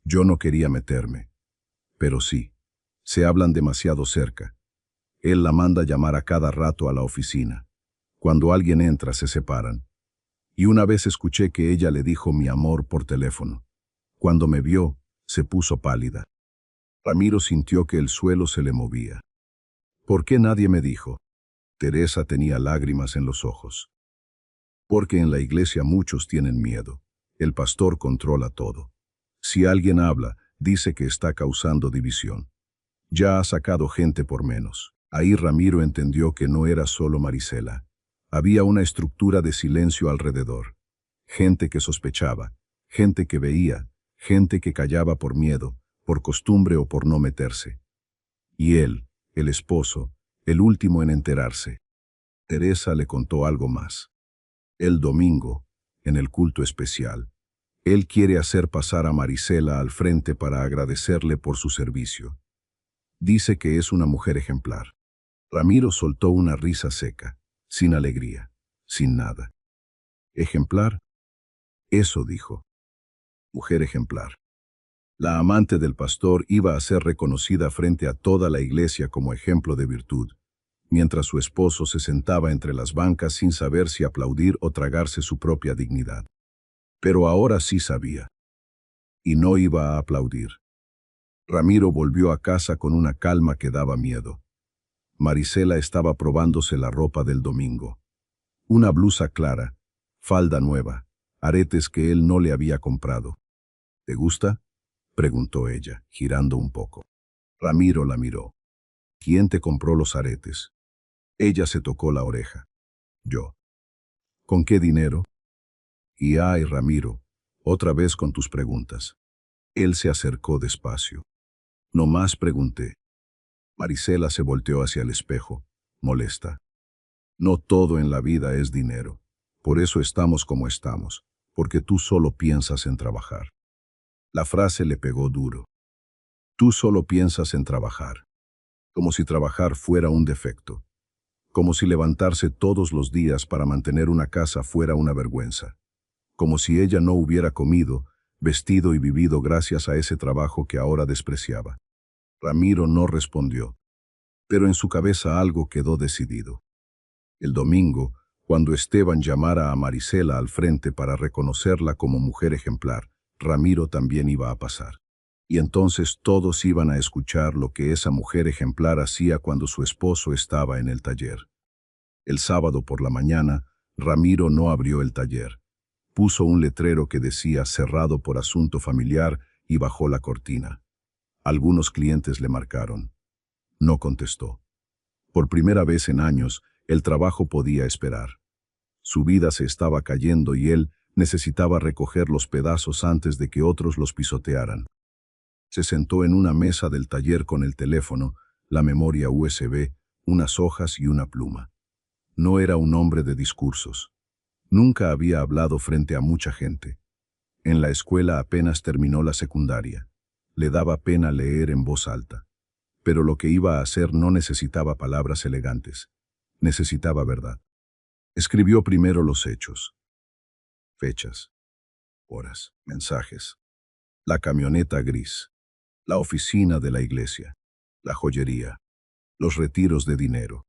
yo no quería meterme. Pero sí, se hablan demasiado cerca. Él la manda llamar a cada rato a la oficina. Cuando alguien entra, se separan. Y una vez escuché que ella le dijo mi amor por teléfono. Cuando me vio, se puso pálida. Ramiro sintió que el suelo se le movía. ¿Por qué nadie me dijo? Teresa tenía lágrimas en los ojos. Porque en la iglesia muchos tienen miedo. El pastor controla todo. Si alguien habla, dice que está causando división. Ya ha sacado gente por menos. Ahí Ramiro entendió que no era solo Marisela. Había una estructura de silencio alrededor. Gente que sospechaba, gente que veía, gente que callaba por miedo, por costumbre o por no meterse. Y él, el esposo, el último en enterarse. Teresa le contó algo más. El domingo, en el culto especial, él quiere hacer pasar a Marisela al frente para agradecerle por su servicio. Dice que es una mujer ejemplar. Ramiro soltó una risa seca, sin alegría, sin nada. ¿Ejemplar? Eso dijo. Mujer ejemplar. La amante del pastor iba a ser reconocida frente a toda la iglesia como ejemplo de virtud, mientras su esposo se sentaba entre las bancas sin saber si aplaudir o tragarse su propia dignidad. Pero ahora sí sabía. Y no iba a aplaudir. Ramiro volvió a casa con una calma que daba miedo. Marisela estaba probándose la ropa del domingo. Una blusa clara, falda nueva, aretes que él no le había comprado. ¿Te gusta?, preguntó ella, girando un poco. Ramiro la miró. ¿Quién te compró los aretes? Ella se tocó la oreja. Yo. ¿Con qué dinero? Y ay, Ramiro, otra vez con tus preguntas. Él se acercó despacio. No más pregunté. Marisela se volteó hacia el espejo, molesta. No todo en la vida es dinero. Por eso estamos como estamos, porque tú solo piensas en trabajar. La frase le pegó duro. Tú solo piensas en trabajar. Como si trabajar fuera un defecto. Como si levantarse todos los días para mantener una casa fuera una vergüenza. Como si ella no hubiera comido, vestido y vivido gracias a ese trabajo que ahora despreciaba. Ramiro no respondió, pero en su cabeza algo quedó decidido. El domingo, cuando Esteban llamara a Marisela al frente para reconocerla como mujer ejemplar, Ramiro también iba a pasar. Y entonces todos iban a escuchar lo que esa mujer ejemplar hacía cuando su esposo estaba en el taller. El sábado por la mañana, Ramiro no abrió el taller. Puso un letrero que decía cerrado por asunto familiar y bajó la cortina. Algunos clientes le marcaron. No contestó. Por primera vez en años, el trabajo podía esperar. Su vida se estaba cayendo y él necesitaba recoger los pedazos antes de que otros los pisotearan. Se sentó en una mesa del taller con el teléfono, la memoria USB, unas hojas y una pluma. No era un hombre de discursos. Nunca había hablado frente a mucha gente. En la escuela apenas terminó la secundaria. Le daba pena leer en voz alta. Pero lo que iba a hacer no necesitaba palabras elegantes. Necesitaba verdad. Escribió primero los hechos. Fechas, horas, mensajes. La camioneta gris. La oficina de la iglesia. La joyería. Los retiros de dinero.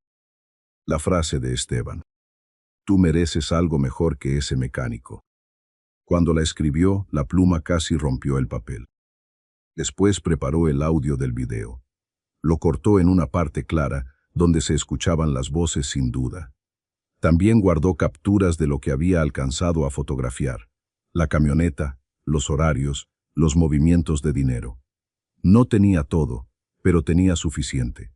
La frase de Esteban. Tú mereces algo mejor que ese mecánico. Cuando la escribió, la pluma casi rompió el papel. Después preparó el audio del video. Lo cortó en una parte clara, donde se escuchaban las voces sin duda. También guardó capturas de lo que había alcanzado a fotografiar: la camioneta, los horarios, los movimientos de dinero. No tenía todo, pero tenía suficiente.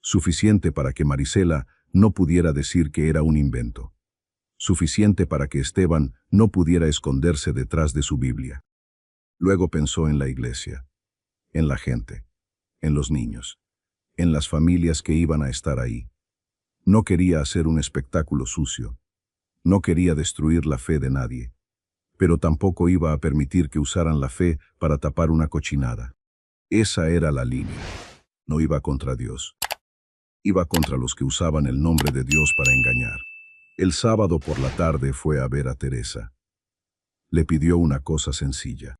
Suficiente para que Marisela no pudiera decir que era un invento. Suficiente para que Esteban no pudiera esconderse detrás de su Biblia. Luego pensó en la iglesia, en la gente, en los niños, en las familias que iban a estar ahí. No quería hacer un espectáculo sucio. No quería destruir la fe de nadie. Pero tampoco iba a permitir que usaran la fe para tapar una cochinada. Esa era la línea. No iba contra Dios. Iba contra los que usaban el nombre de Dios para engañar. El sábado por la tarde fue a ver a Teresa. Le pidió una cosa sencilla.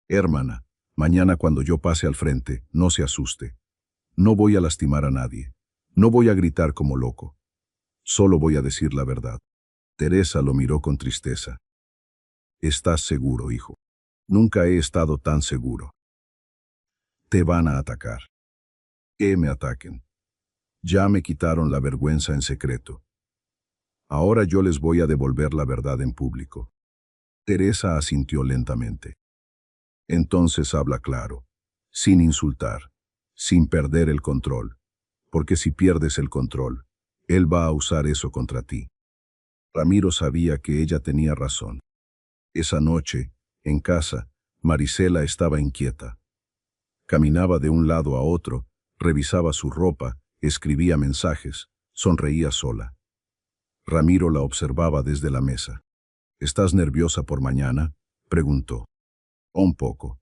Hermana, mañana cuando yo pase al frente, no se asuste. No voy a lastimar a nadie. No voy a gritar como loco. Solo voy a decir la verdad. Teresa lo miró con tristeza. ¿Estás seguro, hijo? Nunca he estado tan seguro. Te van a atacar. Que me ataquen. Ya me quitaron la vergüenza en secreto. Ahora yo les voy a devolver la verdad en público. Teresa asintió lentamente. Entonces habla claro, sin insultar, sin perder el control, porque si pierdes el control, él va a usar eso contra ti. Ramiro sabía que ella tenía razón. Esa noche, en casa, Marisela estaba inquieta. Caminaba de un lado a otro, revisaba su ropa, escribía mensajes, sonreía sola. Ramiro la observaba desde la mesa. ¿Estás nerviosa por mañana?, preguntó. Un poco.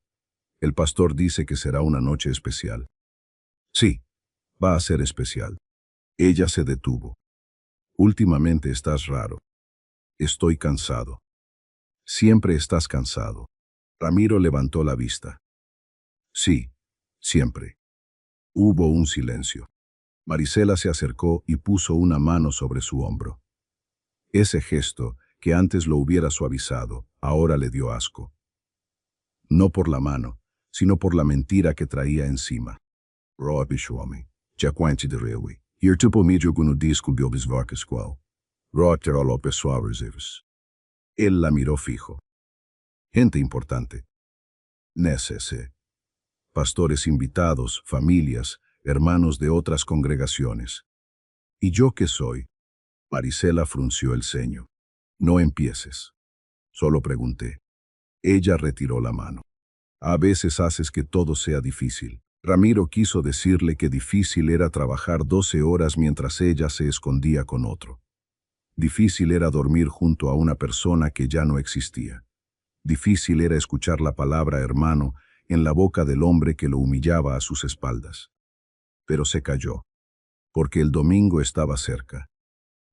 El pastor dice que será una noche especial. Sí, va a ser especial. Ella se detuvo. Últimamente estás raro. Estoy cansado. Siempre estás cansado. Ramiro levantó la vista. Sí, siempre. Hubo un silencio. Marisela se acercó y puso una mano sobre su hombro. Ese gesto, que antes lo hubiera suavizado, ahora le dio asco. No por la mano, sino por la mentira que traía encima. Él la miró fijo. Gente importante. Necese. Pastores invitados, familias, hermanos de otras congregaciones. ¿Y yo qué soy? Marisela frunció el ceño. No empieces. Solo pregunté. Ella retiró la mano. A veces haces que todo sea difícil. Ramiro quiso decirle que difícil era trabajar 12 horas mientras ella se escondía con otro. Difícil era dormir junto a una persona que ya no existía. Difícil era escuchar la palabra hermano en la boca del hombre que lo humillaba a sus espaldas. Pero se calló, porque el domingo estaba cerca.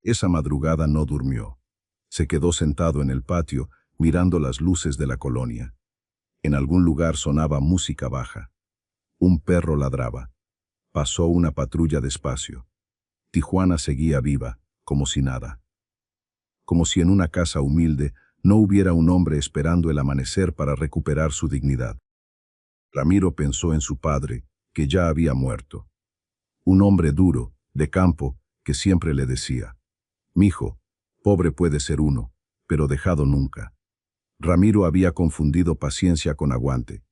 Esa madrugada no durmió. Se quedó sentado en el patio, mirando las luces de la colonia. En algún lugar sonaba música baja. Un perro ladraba. Pasó una patrulla despacio. Tijuana seguía viva, como si nada. Como si en una casa humilde no hubiera un hombre esperando el amanecer para recuperar su dignidad. Ramiro pensó en su padre, que ya había muerto. Un hombre duro, de campo, que siempre le decía: «Mijo, pobre puede ser uno, pero dejado nunca». Ramiro había confundido paciencia con aguante.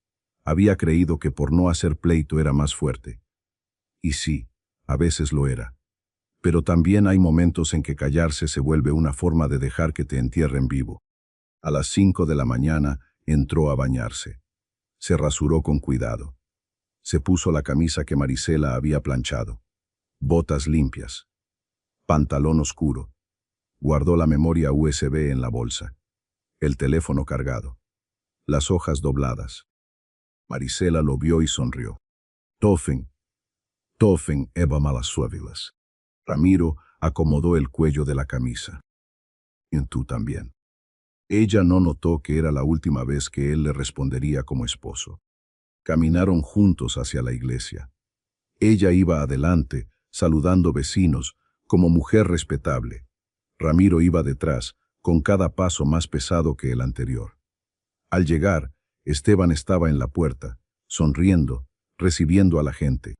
Había creído que por no hacer pleito era más fuerte. Y sí, a veces lo era. Pero también hay momentos en que callarse se vuelve una forma de dejar que te entierren vivo. A las 5 de la mañana entró a bañarse. Se rasuró con cuidado. Se puso la camisa que Marisela había planchado. Botas limpias. Pantalón oscuro. Guardó la memoria USB en la bolsa. El teléfono cargado. Las hojas dobladas. Marisela lo vio y sonrió. Tofen eba malas suavilas. Ramiro acomodó el cuello de la camisa. Y tú también. Ella no notó que era la última vez que él le respondería como esposo. Caminaron juntos hacia la iglesia. Ella iba adelante, saludando vecinos, como mujer respetable. Ramiro iba detrás, con cada paso más pesado que el anterior. Al llegar, Esteban estaba en la puerta, sonriendo, recibiendo a la gente.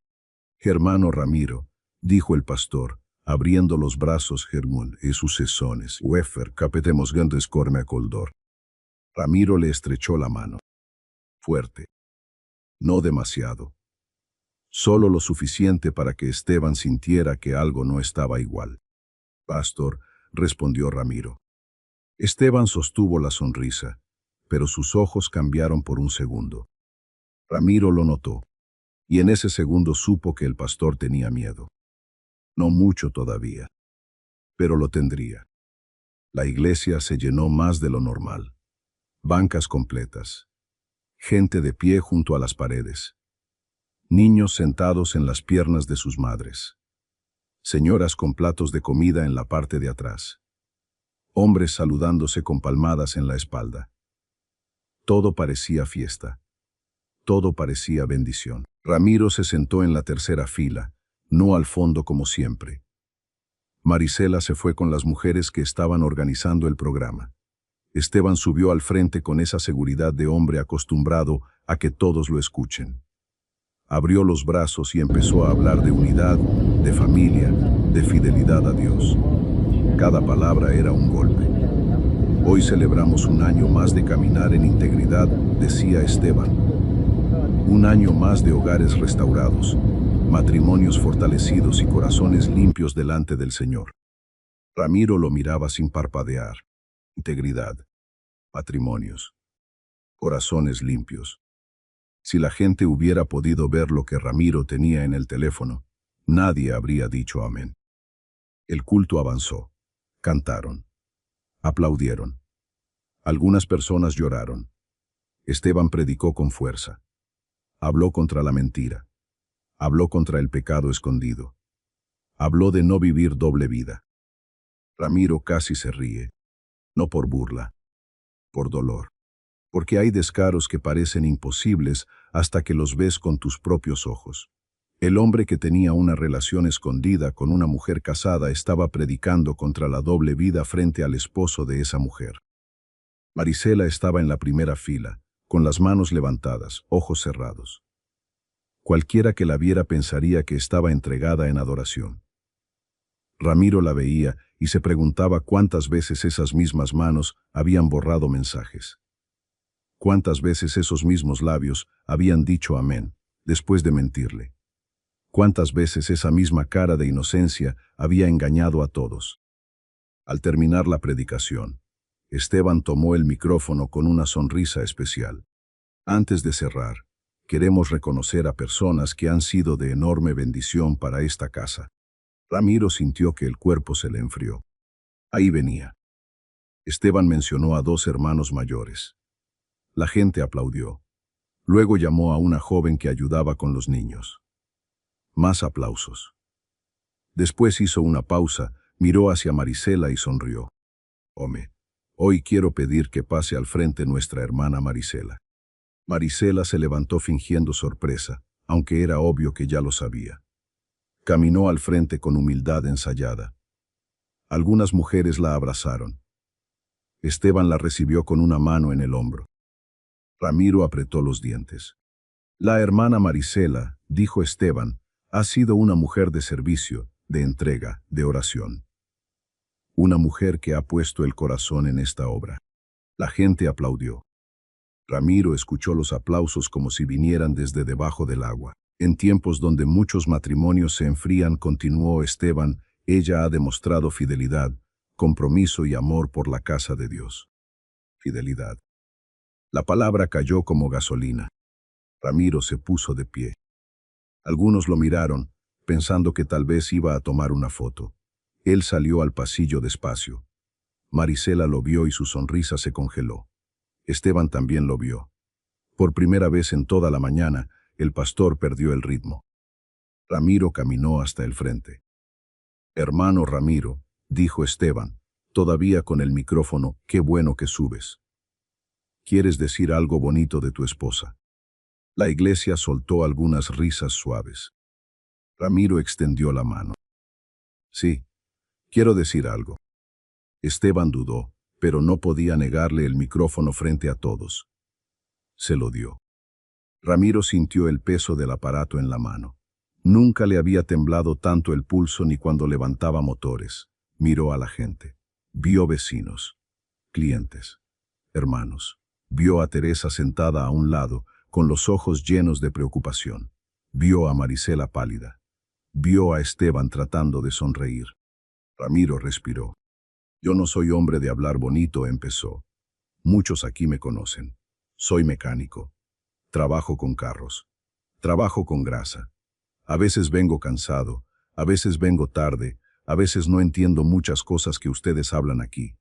«Hermano Ramiro, dijo el pastor, abriendo los brazos Germún y sus sesones. Wefer, capetemos grandes corme a coldor. Ramiro le estrechó la mano. Fuerte. No demasiado. Solo lo suficiente para que Esteban sintiera que algo no estaba igual. Pastor, respondió Ramiro. Esteban sostuvo la sonrisa, pero sus ojos cambiaron por un segundo. Ramiro lo notó, y en ese segundo supo que el pastor tenía miedo. No mucho todavía, pero lo tendría. La iglesia se llenó más de lo normal. Bancas completas. Gente de pie junto a las paredes. Niños sentados en las piernas de sus madres. Señoras con platos de comida en la parte de atrás. Hombres saludándose con palmadas en la espalda. Todo parecía fiesta. Todo parecía bendición. Ramiro se sentó en la tercera fila, no al fondo como siempre. Marisela se fue con las mujeres que estaban organizando el programa. Esteban subió al frente con esa seguridad de hombre acostumbrado a que todos lo escuchen. Abrió los brazos y empezó a hablar de unidad, de familia, de fidelidad a Dios. Cada palabra era un golpe. Hoy celebramos un año más de caminar en integridad, decía Esteban. Un año más de hogares restaurados, matrimonios fortalecidos y corazones limpios delante del Señor. Ramiro lo miraba sin parpadear. Integridad, matrimonios, corazones limpios. Si la gente hubiera podido ver lo que Ramiro tenía en el teléfono, nadie habría dicho amén. El culto avanzó. Cantaron. Aplaudieron. Algunas personas lloraron. Esteban predicó con fuerza. Habló contra la mentira. Habló contra el pecado escondido. Habló de no vivir doble vida. Ramiro casi se ríe. No por burla, por dolor. Porque hay descaros que parecen imposibles hasta que los ves con tus propios ojos. El hombre que tenía una relación escondida con una mujer casada estaba predicando contra la doble vida frente al esposo de esa mujer. Marisela estaba en la primera fila, con las manos levantadas, ojos cerrados. Cualquiera que la viera pensaría que estaba entregada en adoración. Ramiro la veía y se preguntaba cuántas veces esas mismas manos habían borrado mensajes. Cuántas veces esos mismos labios habían dicho amén, después de mentirle. Cuántas veces esa misma cara de inocencia había engañado a todos. Al terminar la predicación, Esteban tomó el micrófono con una sonrisa especial. Antes de cerrar, queremos reconocer a personas que han sido de enorme bendición para esta casa. Ramiro sintió que el cuerpo se le enfrió. Ahí venía. Esteban mencionó a 2 hermanos mayores. La gente aplaudió. Luego llamó a una joven que ayudaba con los niños. Más aplausos. Después hizo una pausa, miró hacia Marisela y sonrió. Home, hoy quiero pedir que pase al frente nuestra hermana Marisela. Marisela se levantó fingiendo sorpresa, aunque era obvio que ya lo sabía. Caminó al frente con humildad ensayada. Algunas mujeres la abrazaron. Esteban la recibió con una mano en el hombro. Ramiro apretó los dientes. La hermana Marisela, dijo Esteban, ha sido una mujer de servicio, de entrega, de oración. Una mujer que ha puesto el corazón en esta obra. La gente aplaudió. Ramiro escuchó los aplausos como si vinieran desde debajo del agua. En tiempos donde muchos matrimonios se enfrían, continuó Esteban, ella ha demostrado fidelidad, compromiso y amor por la casa de Dios. Fidelidad. La palabra cayó como gasolina. Ramiro se puso de pie. Algunos lo miraron, pensando que tal vez iba a tomar una foto. Él salió al pasillo despacio. Marisela lo vio y su sonrisa se congeló. Esteban también lo vio. Por primera vez en toda la mañana, el pastor perdió el ritmo. Ramiro caminó hasta el frente. Hermano Ramiro, dijo Esteban, todavía con el micrófono, qué bueno que subes. ¿Quieres decir algo bonito de tu esposa? La iglesia soltó algunas risas suaves. Ramiro extendió la mano. Sí, quiero decir algo. Esteban dudó, pero no podía negarle el micrófono frente a todos. Se lo dio. Ramiro sintió el peso del aparato en la mano. Nunca le había temblado tanto el pulso ni cuando levantaba motores. Miró a la gente. Vio vecinos, clientes, hermanos. Vio a Teresa sentada a un lado, con los ojos llenos de preocupación. Vio a Marisela pálida. Vio a Esteban tratando de sonreír. Ramiro respiró. Yo no soy hombre de hablar bonito, empezó. Muchos aquí me conocen. Soy mecánico. Trabajo con carros. Trabajo con grasa. A veces vengo cansado, a veces vengo tarde, a veces no entiendo muchas cosas que ustedes hablan aquí.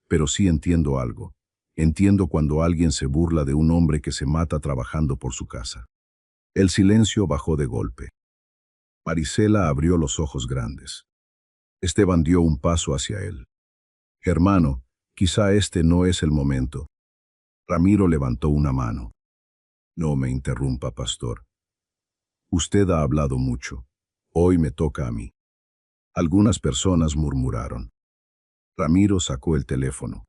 Pero sí entiendo algo. Entiendo cuando alguien se burla de un hombre que se mata trabajando por su casa. El silencio bajó de golpe. Marisela abrió los ojos grandes. Esteban dio un paso hacia él. Hermano, quizá este no es el momento. Ramiro levantó una mano. No me interrumpa, pastor. Usted ha hablado mucho. Hoy me toca a mí. Algunas personas murmuraron. Ramiro sacó el teléfono.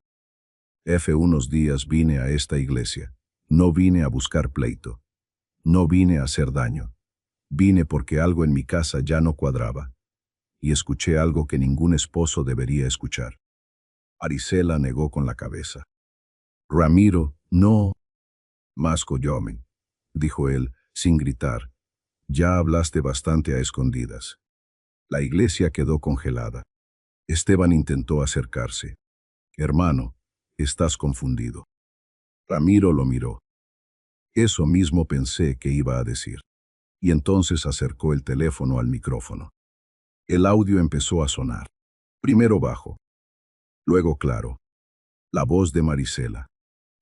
Hace unos días vine a esta iglesia. No vine a buscar pleito. No vine a hacer daño. Vine porque algo en mi casa ya no cuadraba. Y escuché algo que ningún esposo debería escuchar. Marisela negó con la cabeza. Ramiro, no. Más coyomen, dijo él, sin gritar. Ya hablaste bastante a escondidas. La iglesia quedó congelada. Esteban intentó acercarse. Hermano, estás confundido. Ramiro lo miró. Eso mismo pensé que iba a decir. Y entonces acercó el teléfono al micrófono. El audio empezó a sonar. Primero bajo. Luego claro. La voz de Marisela.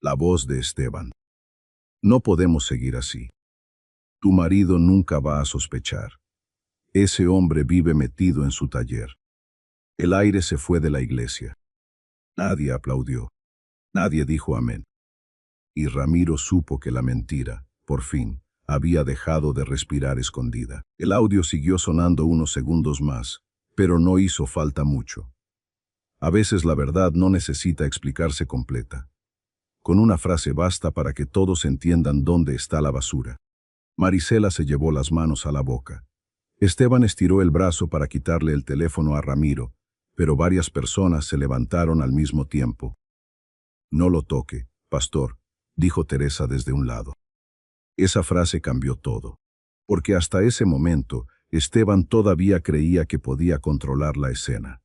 La voz de Esteban. No podemos seguir así. Tu marido nunca va a sospechar. Ese hombre vive metido en su taller. El aire se fue de la iglesia. Nadie aplaudió. Nadie dijo amén. Y Ramiro supo que la mentira, por fin, había dejado de respirar escondida. El audio siguió sonando unos segundos más, pero no hizo falta mucho. A veces la verdad no necesita explicarse completa. Con una frase basta para que todos entiendan dónde está la basura. Marisela se llevó las manos a la boca. Esteban estiró el brazo para quitarle el teléfono a Ramiro, pero varias personas se levantaron al mismo tiempo. No lo toque, pastor, dijo Teresa desde un lado. Esa frase cambió todo, porque hasta ese momento Esteban todavía creía que podía controlar la escena.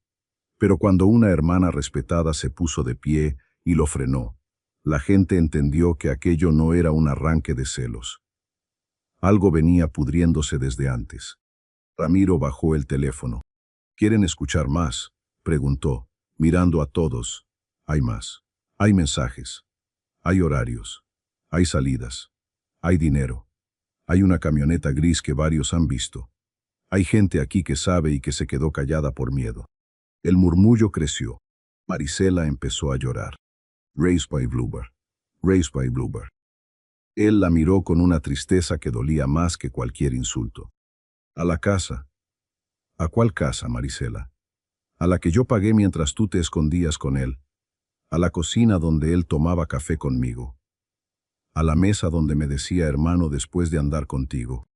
Pero cuando una hermana respetada se puso de pie y lo frenó, la gente entendió que aquello no era un arranque de celos. Algo venía pudriéndose desde antes. Ramiro bajó el teléfono. ¿Quieren escuchar más?, preguntó, mirando a todos. Hay más. Hay mensajes. Hay horarios. Hay salidas. Hay dinero. Hay una camioneta gris que varios han visto. Hay gente aquí que sabe y que se quedó callada por miedo. El murmullo creció. Marisela empezó a llorar. Raised by Bluebird. Raised by Bluebird. Él la miró con una tristeza que dolía más que cualquier insulto. A la casa. ¿A cuál casa, Marisela? A la que yo pagué mientras tú te escondías con él. A la cocina donde él tomaba café conmigo. A la mesa donde me decía hermano después de andar contigo.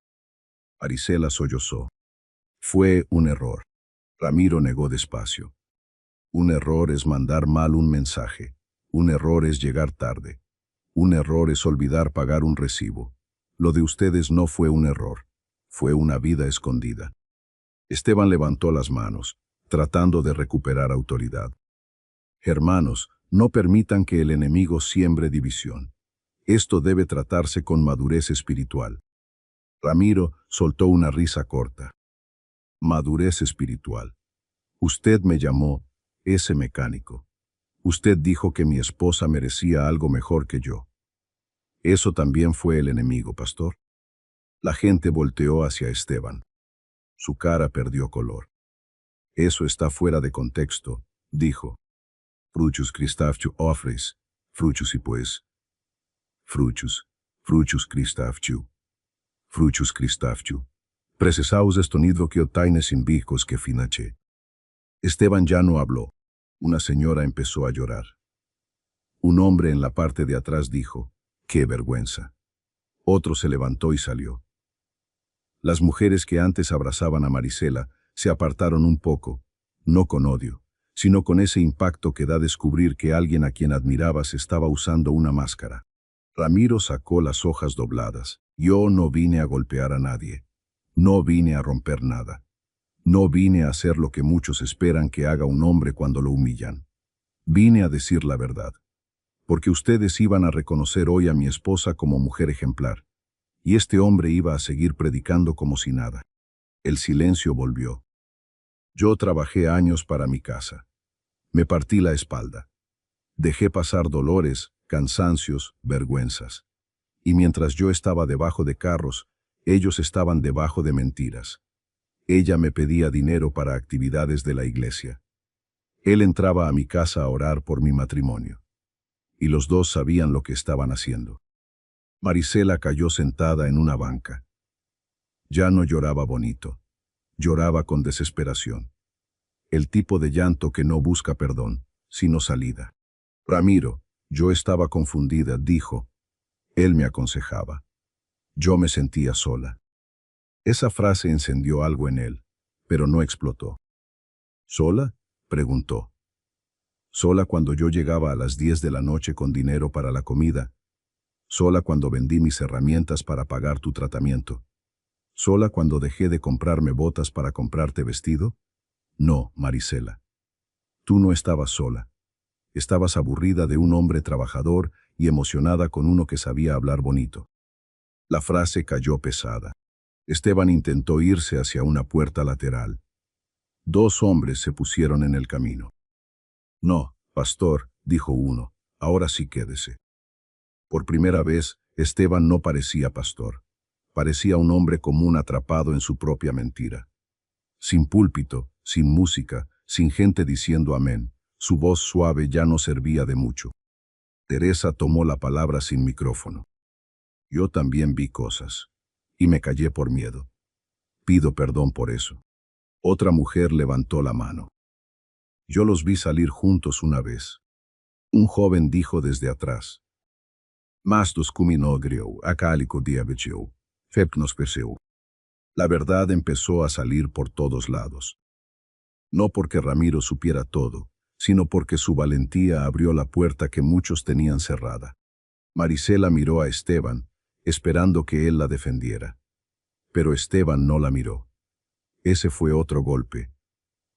Marisela sollozó. Fue un error. Ramiro negó despacio. Un error es mandar mal un mensaje. Un error es llegar tarde. Un error es olvidar pagar un recibo. Lo de ustedes no fue un error. Fue una vida escondida. Esteban levantó las manos, tratando de recuperar autoridad. Hermanos, no permitan que el enemigo siembre división. Esto debe tratarse con madurez espiritual. Ramiro soltó una risa corta. Madurez espiritual. Usted me llamó ese mecánico. Usted dijo que mi esposa merecía algo mejor que yo. Eso también fue el enemigo, pastor. La gente volteó hacia Esteban. Su cara perdió color. Eso está fuera de contexto, dijo. Fruchus Christafchu ofres, fruchus y pues. Fruchus Christafchu. Fruchus Christafchu. Precesaus estonidvo que otaines invicos que finache. Esteban ya no habló. Una señora empezó a llorar. Un hombre en la parte de atrás dijo, ¡qué vergüenza! Otro se levantó y salió. Las mujeres que antes abrazaban a Marisela se apartaron un poco, no con odio, sino con ese impacto que da descubrir que alguien a quien admirabas estaba usando una máscara. Ramiro sacó las hojas dobladas. Yo no vine a golpear a nadie. No vine a romper nada. No vine a hacer lo que muchos esperan que haga un hombre cuando lo humillan. Vine a decir la verdad. Porque ustedes iban a reconocer hoy a mi esposa como mujer ejemplar. Y este hombre iba a seguir predicando como si nada. El silencio volvió. Yo trabajé años para mi casa. Me partí la espalda. Dejé pasar dolores, cansancios, vergüenzas. Y mientras yo estaba debajo de carros, ellos estaban debajo de mentiras. Ella me pedía dinero para actividades de la iglesia. Él entraba a mi casa a orar por mi matrimonio. Y los dos sabían lo que estaban haciendo. Marisela cayó sentada en una banca. Ya no lloraba bonito. Lloraba con desesperación. El tipo de llanto que no busca perdón, sino salida. Ramiro, yo estaba confundida, dijo. Él me aconsejaba. Yo me sentía sola. Esa frase encendió algo en él, pero no explotó. ¿Sola?, preguntó. Sola cuando yo llegaba a las 10 de la noche con dinero para la comida. Sola cuando vendí mis herramientas para pagar tu tratamiento. ¿Sola cuando dejé de comprarme botas para comprarte vestido? No, Marisela. Tú no estabas sola. Estabas aburrida de un hombre trabajador y emocionada con uno que sabía hablar bonito. La frase cayó pesada. Esteban intentó irse hacia una puerta lateral. Dos hombres se pusieron en el camino. No, pastor, dijo uno, ahora sí quédese. Por primera vez, Esteban no parecía pastor. Parecía un hombre común atrapado en su propia mentira. Sin púlpito, sin música, sin gente diciendo amén, su voz suave ya no servía de mucho. Teresa tomó la palabra sin micrófono. Yo también vi cosas. Y me callé por miedo. Pido perdón por eso. Otra mujer levantó la mano. Yo los vi salir juntos una vez. Un joven dijo desde atrás. Mastos kuminogriou, acálico diabecheu, fepnos perseu. La verdad empezó a salir por todos lados. No porque Ramiro supiera todo, sino porque su valentía abrió la puerta que muchos tenían cerrada. Marisela miró a Esteban, esperando que él la defendiera. Pero Esteban no la miró. Ese fue otro golpe.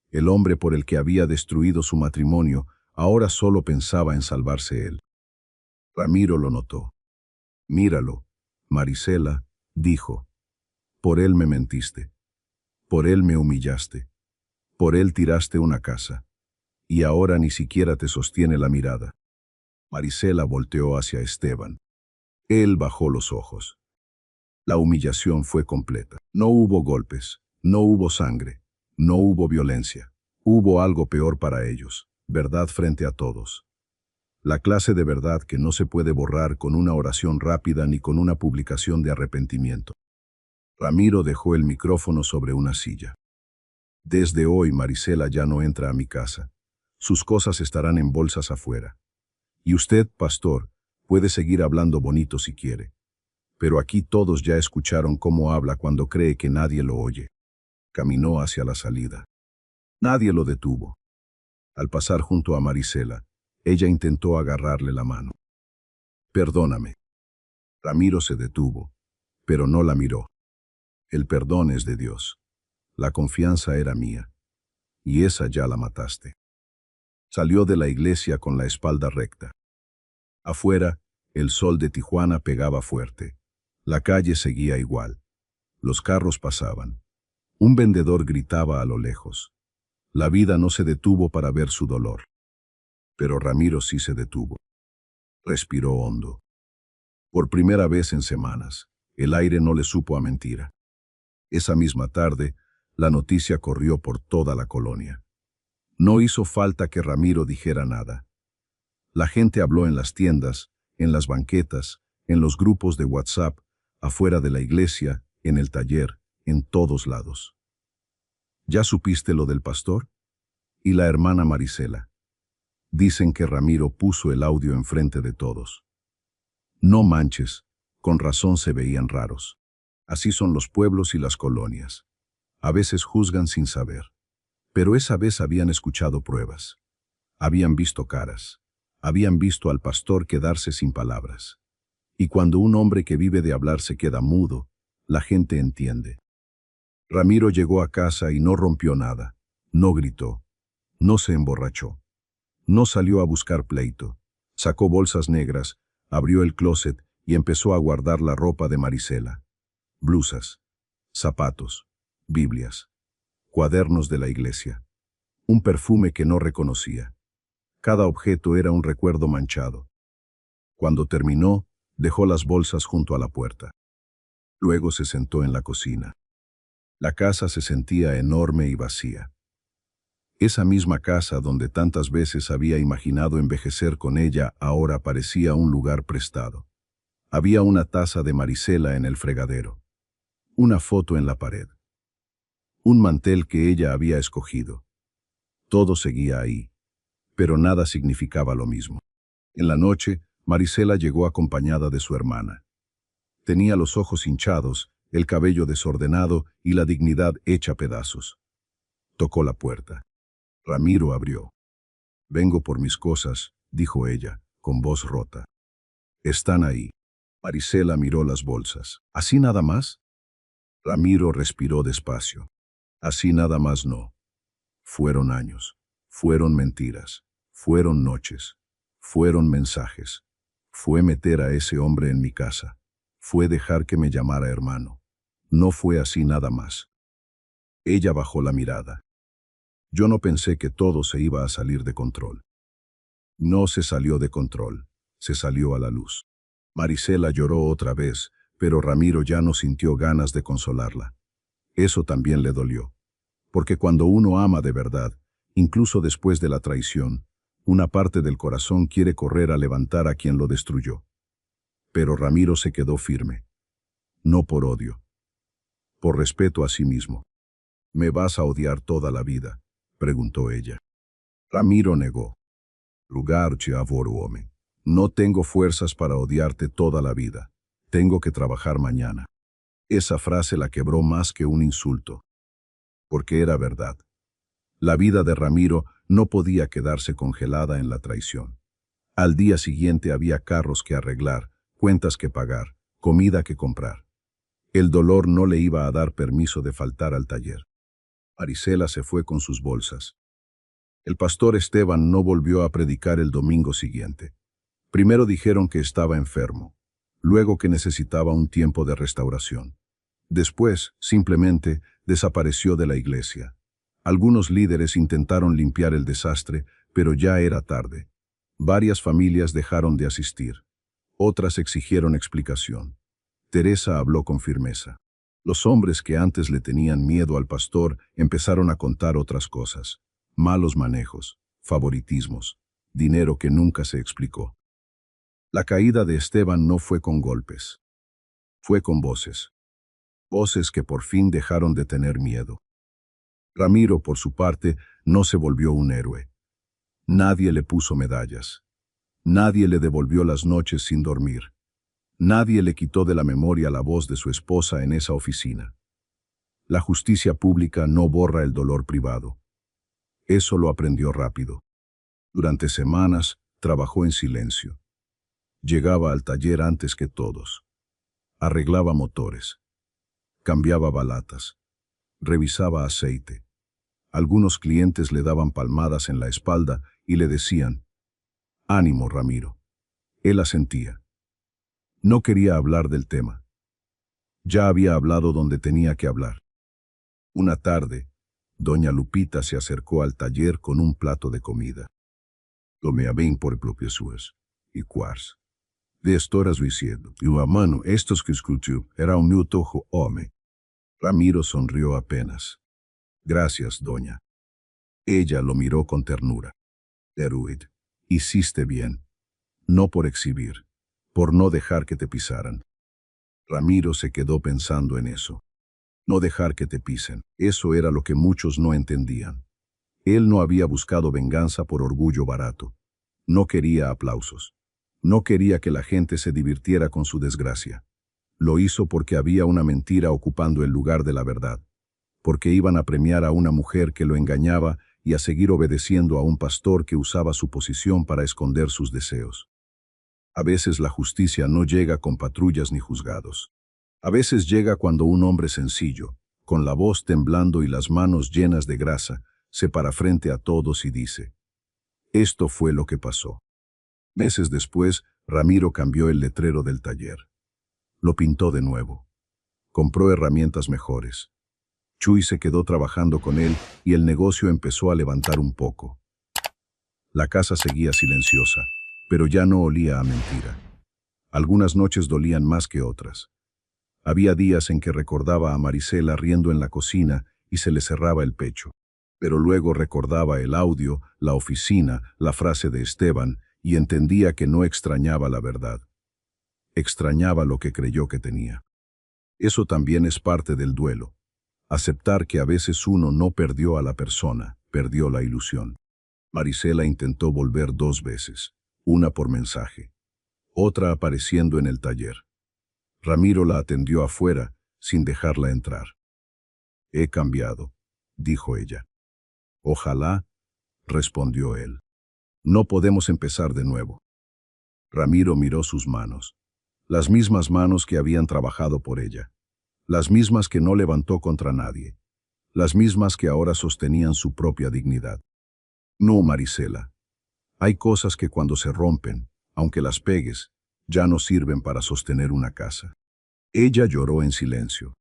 El hombre por el que había destruido su matrimonio ahora solo pensaba en salvarse él. Ramiro lo notó. Míralo, Marisela, dijo. Por él me mentiste. Por él me humillaste. Por él tiraste una casa. Y ahora ni siquiera te sostiene la mirada. Marisela volteó hacia Esteban. Él bajó los ojos. La humillación fue completa. No hubo golpes, no hubo sangre, no hubo violencia. Hubo algo peor para ellos, verdad frente a todos. La clase de verdad que no se puede borrar con una oración rápida ni con una publicación de arrepentimiento. Ramiro dejó el micrófono sobre una silla. Desde hoy Marisela ya no entra a mi casa. Sus cosas estarán en bolsas afuera. Y usted, pastor, puede seguir hablando bonito si quiere. Pero aquí todos ya escucharon cómo habla cuando cree que nadie lo oye. Caminó hacia la salida. Nadie lo detuvo. Al pasar junto a Marisela, ella intentó agarrarle la mano. Perdóname. Ramiro se detuvo, pero no la miró. El perdón es de Dios. La confianza era mía. Y esa ya la mataste. Salió de la iglesia con la espalda recta. Afuera, el sol de Tijuana pegaba fuerte. La calle seguía igual. Los carros pasaban. Un vendedor gritaba a lo lejos. La vida no se detuvo para ver su dolor. Pero Ramiro sí se detuvo. Respiró hondo. Por primera vez en semanas, el aire no le supo a mentira. Esa misma tarde, la noticia corrió por toda la colonia. No hizo falta que Ramiro dijera nada. La gente habló en las tiendas, en las banquetas, en los grupos de WhatsApp, afuera de la iglesia, en el taller, en todos lados. ¿Ya supiste lo del pastor? Y la hermana Marisela. Dicen que Ramiro puso el audio enfrente de todos. No manches, con razón se veían raros. Así son los pueblos y las colonias. A veces juzgan sin saber. Pero esa vez habían escuchado pruebas. Habían visto caras. Habían visto al pastor quedarse sin palabras. Y cuando un hombre que vive de hablar se queda mudo, la gente entiende. Ramiro llegó a casa y no rompió nada. No gritó. No se emborrachó. No salió a buscar pleito. Sacó bolsas negras, abrió el closet y empezó a guardar la ropa de Marisela. Blusas, zapatos, Biblias, cuadernos de la iglesia. Un perfume que no reconocía. Cada objeto era un recuerdo manchado. Cuando terminó, dejó las bolsas junto a la puerta. Luego se sentó en la cocina. La casa se sentía enorme y vacía. Esa misma casa donde tantas veces había imaginado envejecer con ella ahora parecía un lugar prestado. Había una taza de Marisela en el fregadero. Una foto en la pared. Un mantel que ella había escogido. Todo seguía ahí, pero nada significaba lo mismo. En la noche, Marisela llegó acompañada de su hermana. Tenía los ojos hinchados, el cabello desordenado y la dignidad hecha pedazos. Tocó la puerta. Ramiro abrió. «Vengo por mis cosas», dijo ella, con voz rota. «Están ahí». Marisela miró las bolsas. «¿Así nada más?» Ramiro respiró despacio. «Así nada más no. Fueron años, fueron mentiras, fueron noches, fueron mensajes. Fue meter a ese hombre en mi casa. Fue dejar que me llamara hermano. No fue así nada más». Ella bajó la mirada. «Yo no pensé que todo se iba a salir de control». No se salió de control, se salió a la luz. Marisela lloró otra vez, pero Ramiro ya no sintió ganas de consolarla. Eso también le dolió. Porque cuando uno ama de verdad, incluso después de la traición, una parte del corazón quiere correr a levantar a quien lo destruyó. Pero Ramiro se quedó firme. No por odio. Por respeto a sí mismo. «¿Me vas a odiar toda la vida?», preguntó ella. Ramiro negó. «Lugar te avoro, hombre. No tengo fuerzas para odiarte toda la vida. Tengo que trabajar mañana». Esa frase la quebró más que un insulto. Porque era verdad. La vida de Ramiro no podía quedarse congelada en la traición. Al día siguiente había carros que arreglar, cuentas que pagar, comida que comprar. El dolor no le iba a dar permiso de faltar al taller. Marisela se fue con sus bolsas. El pastor Esteban no volvió a predicar el domingo siguiente. Primero dijeron que estaba enfermo, luego que necesitaba un tiempo de restauración. Después, simplemente, desapareció de la iglesia. Algunos líderes intentaron limpiar el desastre, pero ya era tarde. Varias familias dejaron de asistir. Otras exigieron explicación. Teresa habló con firmeza. Los hombres que antes le tenían miedo al pastor empezaron a contar otras cosas. Malos manejos, favoritismos, dinero que nunca se explicó. La caída de Esteban no fue con golpes. Fue con voces. Voces que por fin dejaron de tener miedo. Ramiro, por su parte, no se volvió un héroe. Nadie le puso medallas. Nadie le devolvió las noches sin dormir. Nadie le quitó de la memoria la voz de su esposa en esa oficina. La justicia pública no borra el dolor privado. Eso lo aprendió rápido. Durante semanas trabajó en silencio. Llegaba al taller antes que todos. Arreglaba motores. Cambiaba balatas. Revisaba aceite. Algunos clientes le daban palmadas en la espalda y le decían: «Ánimo, Ramiro». Él asentía. No quería hablar del tema. Ya había hablado donde tenía que hablar. Una tarde, doña Lupita se acercó al taller con un plato de comida. «Tomé bem por propio suas. E quars. De estoras diciendo, y a mano, estos que escuchó, era un meu tojo hombre». Ramiro sonrió apenas. «Gracias, doña». Ella lo miró con ternura. «Deruid, hiciste bien. No por exhibir, por no dejar que te pisaran». Ramiro se quedó pensando en eso. No dejar que te pisen, eso era lo que muchos no entendían. Él no había buscado venganza por orgullo barato. No quería aplausos. No quería que la gente se divirtiera con su desgracia. Lo hizo porque había una mentira ocupando el lugar de la verdad, porque iban a premiar a una mujer que lo engañaba y a seguir obedeciendo a un pastor que usaba su posición para esconder sus deseos. A veces la justicia no llega con patrullas ni juzgados. A veces llega cuando un hombre sencillo, con la voz temblando y las manos llenas de grasa, se para frente a todos y dice: esto fue lo que pasó. Meses después, Ramiro cambió el letrero del taller. Lo pintó de nuevo. Compró herramientas mejores. Chuy se quedó trabajando con él y el negocio empezó a levantar un poco. La casa seguía silenciosa, pero ya no olía a mentira. Algunas noches dolían más que otras. Había días en que recordaba a Marisela riendo en la cocina y se le cerraba el pecho. Pero luego recordaba el audio, la oficina, la frase de Esteban y entendía que no extrañaba la verdad. Extrañaba lo que creyó que tenía. Eso también es parte del duelo. Aceptar que a veces uno no perdió a la persona, perdió la ilusión. Marisela intentó volver 2 veces, una por mensaje, otra apareciendo en el taller. Ramiro la atendió afuera, sin dejarla entrar. He cambiado, dijo ella. Ojalá, respondió él. No podemos empezar de nuevo. Ramiro miró sus manos. Las mismas manos que habían trabajado por ella. Las mismas que no levantó contra nadie. Las mismas que ahora sostenían su propia dignidad. No, Marisela. Hay cosas que cuando se rompen, aunque las pegues, ya no sirven para sostener una casa. Ella lloró en silencio.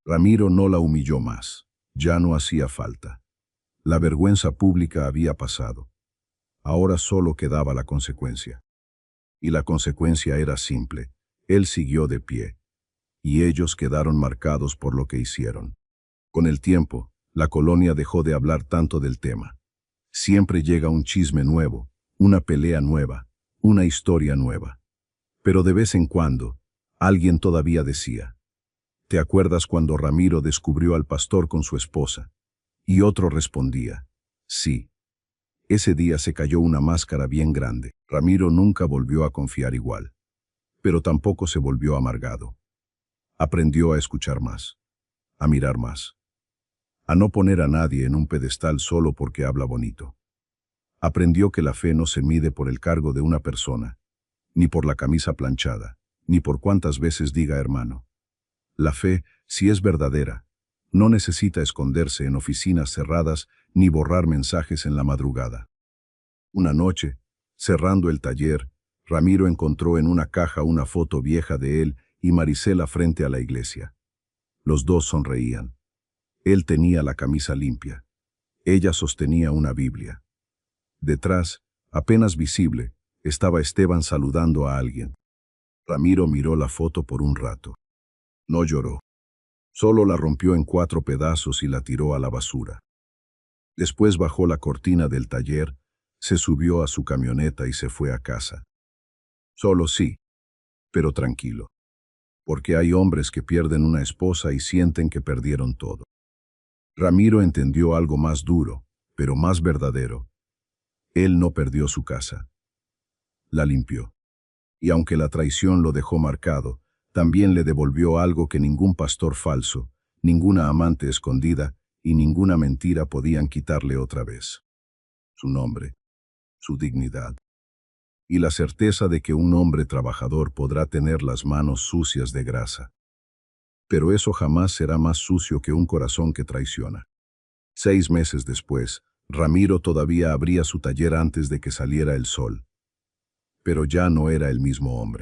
Ramiro no la humilló más. Ya no hacía falta. La vergüenza pública había pasado. Ahora solo quedaba la consecuencia. Y la consecuencia era simple. Él siguió de pie. Y ellos quedaron marcados por lo que hicieron. Con el tiempo, la colonia dejó de hablar tanto del tema. Siempre llega un chisme nuevo, una pelea nueva, una historia nueva. Pero de vez en cuando, alguien todavía decía: ¿te acuerdas cuando Ramiro descubrió al pastor con su esposa? Y otro respondía: sí. Ese día se cayó una máscara bien grande. Ramiro nunca volvió a confiar igual. Pero tampoco se volvió amargado. Aprendió a escuchar más, a mirar más, a no poner a nadie en un pedestal solo porque habla bonito. Aprendió que la fe no se mide por el cargo de una persona, ni por la camisa planchada, ni por cuántas veces diga hermano. La fe, si es verdadera, no necesita esconderse en oficinas cerradas ni borrar mensajes en la madrugada. Una noche, cerrando el taller, Ramiro encontró en una caja una foto vieja de él y Marisela frente a la iglesia. Los dos sonreían. Él tenía la camisa limpia. Ella sostenía una Biblia. Detrás, apenas visible, estaba Esteban saludando a alguien. Ramiro miró la foto por un rato. No lloró. Solo la rompió en 4 pedazos y la tiró a la basura. Después bajó la cortina del taller, se subió a su camioneta y se fue a casa. Solo sí, pero tranquilo. Porque hay hombres que pierden una esposa y sienten que perdieron todo. Ramiro entendió algo más duro, pero más verdadero. Él no perdió su casa. La limpió. Y aunque la traición lo dejó marcado, también le devolvió algo que ningún pastor falso, ninguna amante escondida y ninguna mentira podían quitarle otra vez. Su nombre, su dignidad. Y la certeza de que un hombre trabajador podrá tener las manos sucias de grasa. Pero eso jamás será más sucio que un corazón que traiciona. 6 meses después, Ramiro todavía abría su taller antes de que saliera el sol. Pero ya no era el mismo hombre.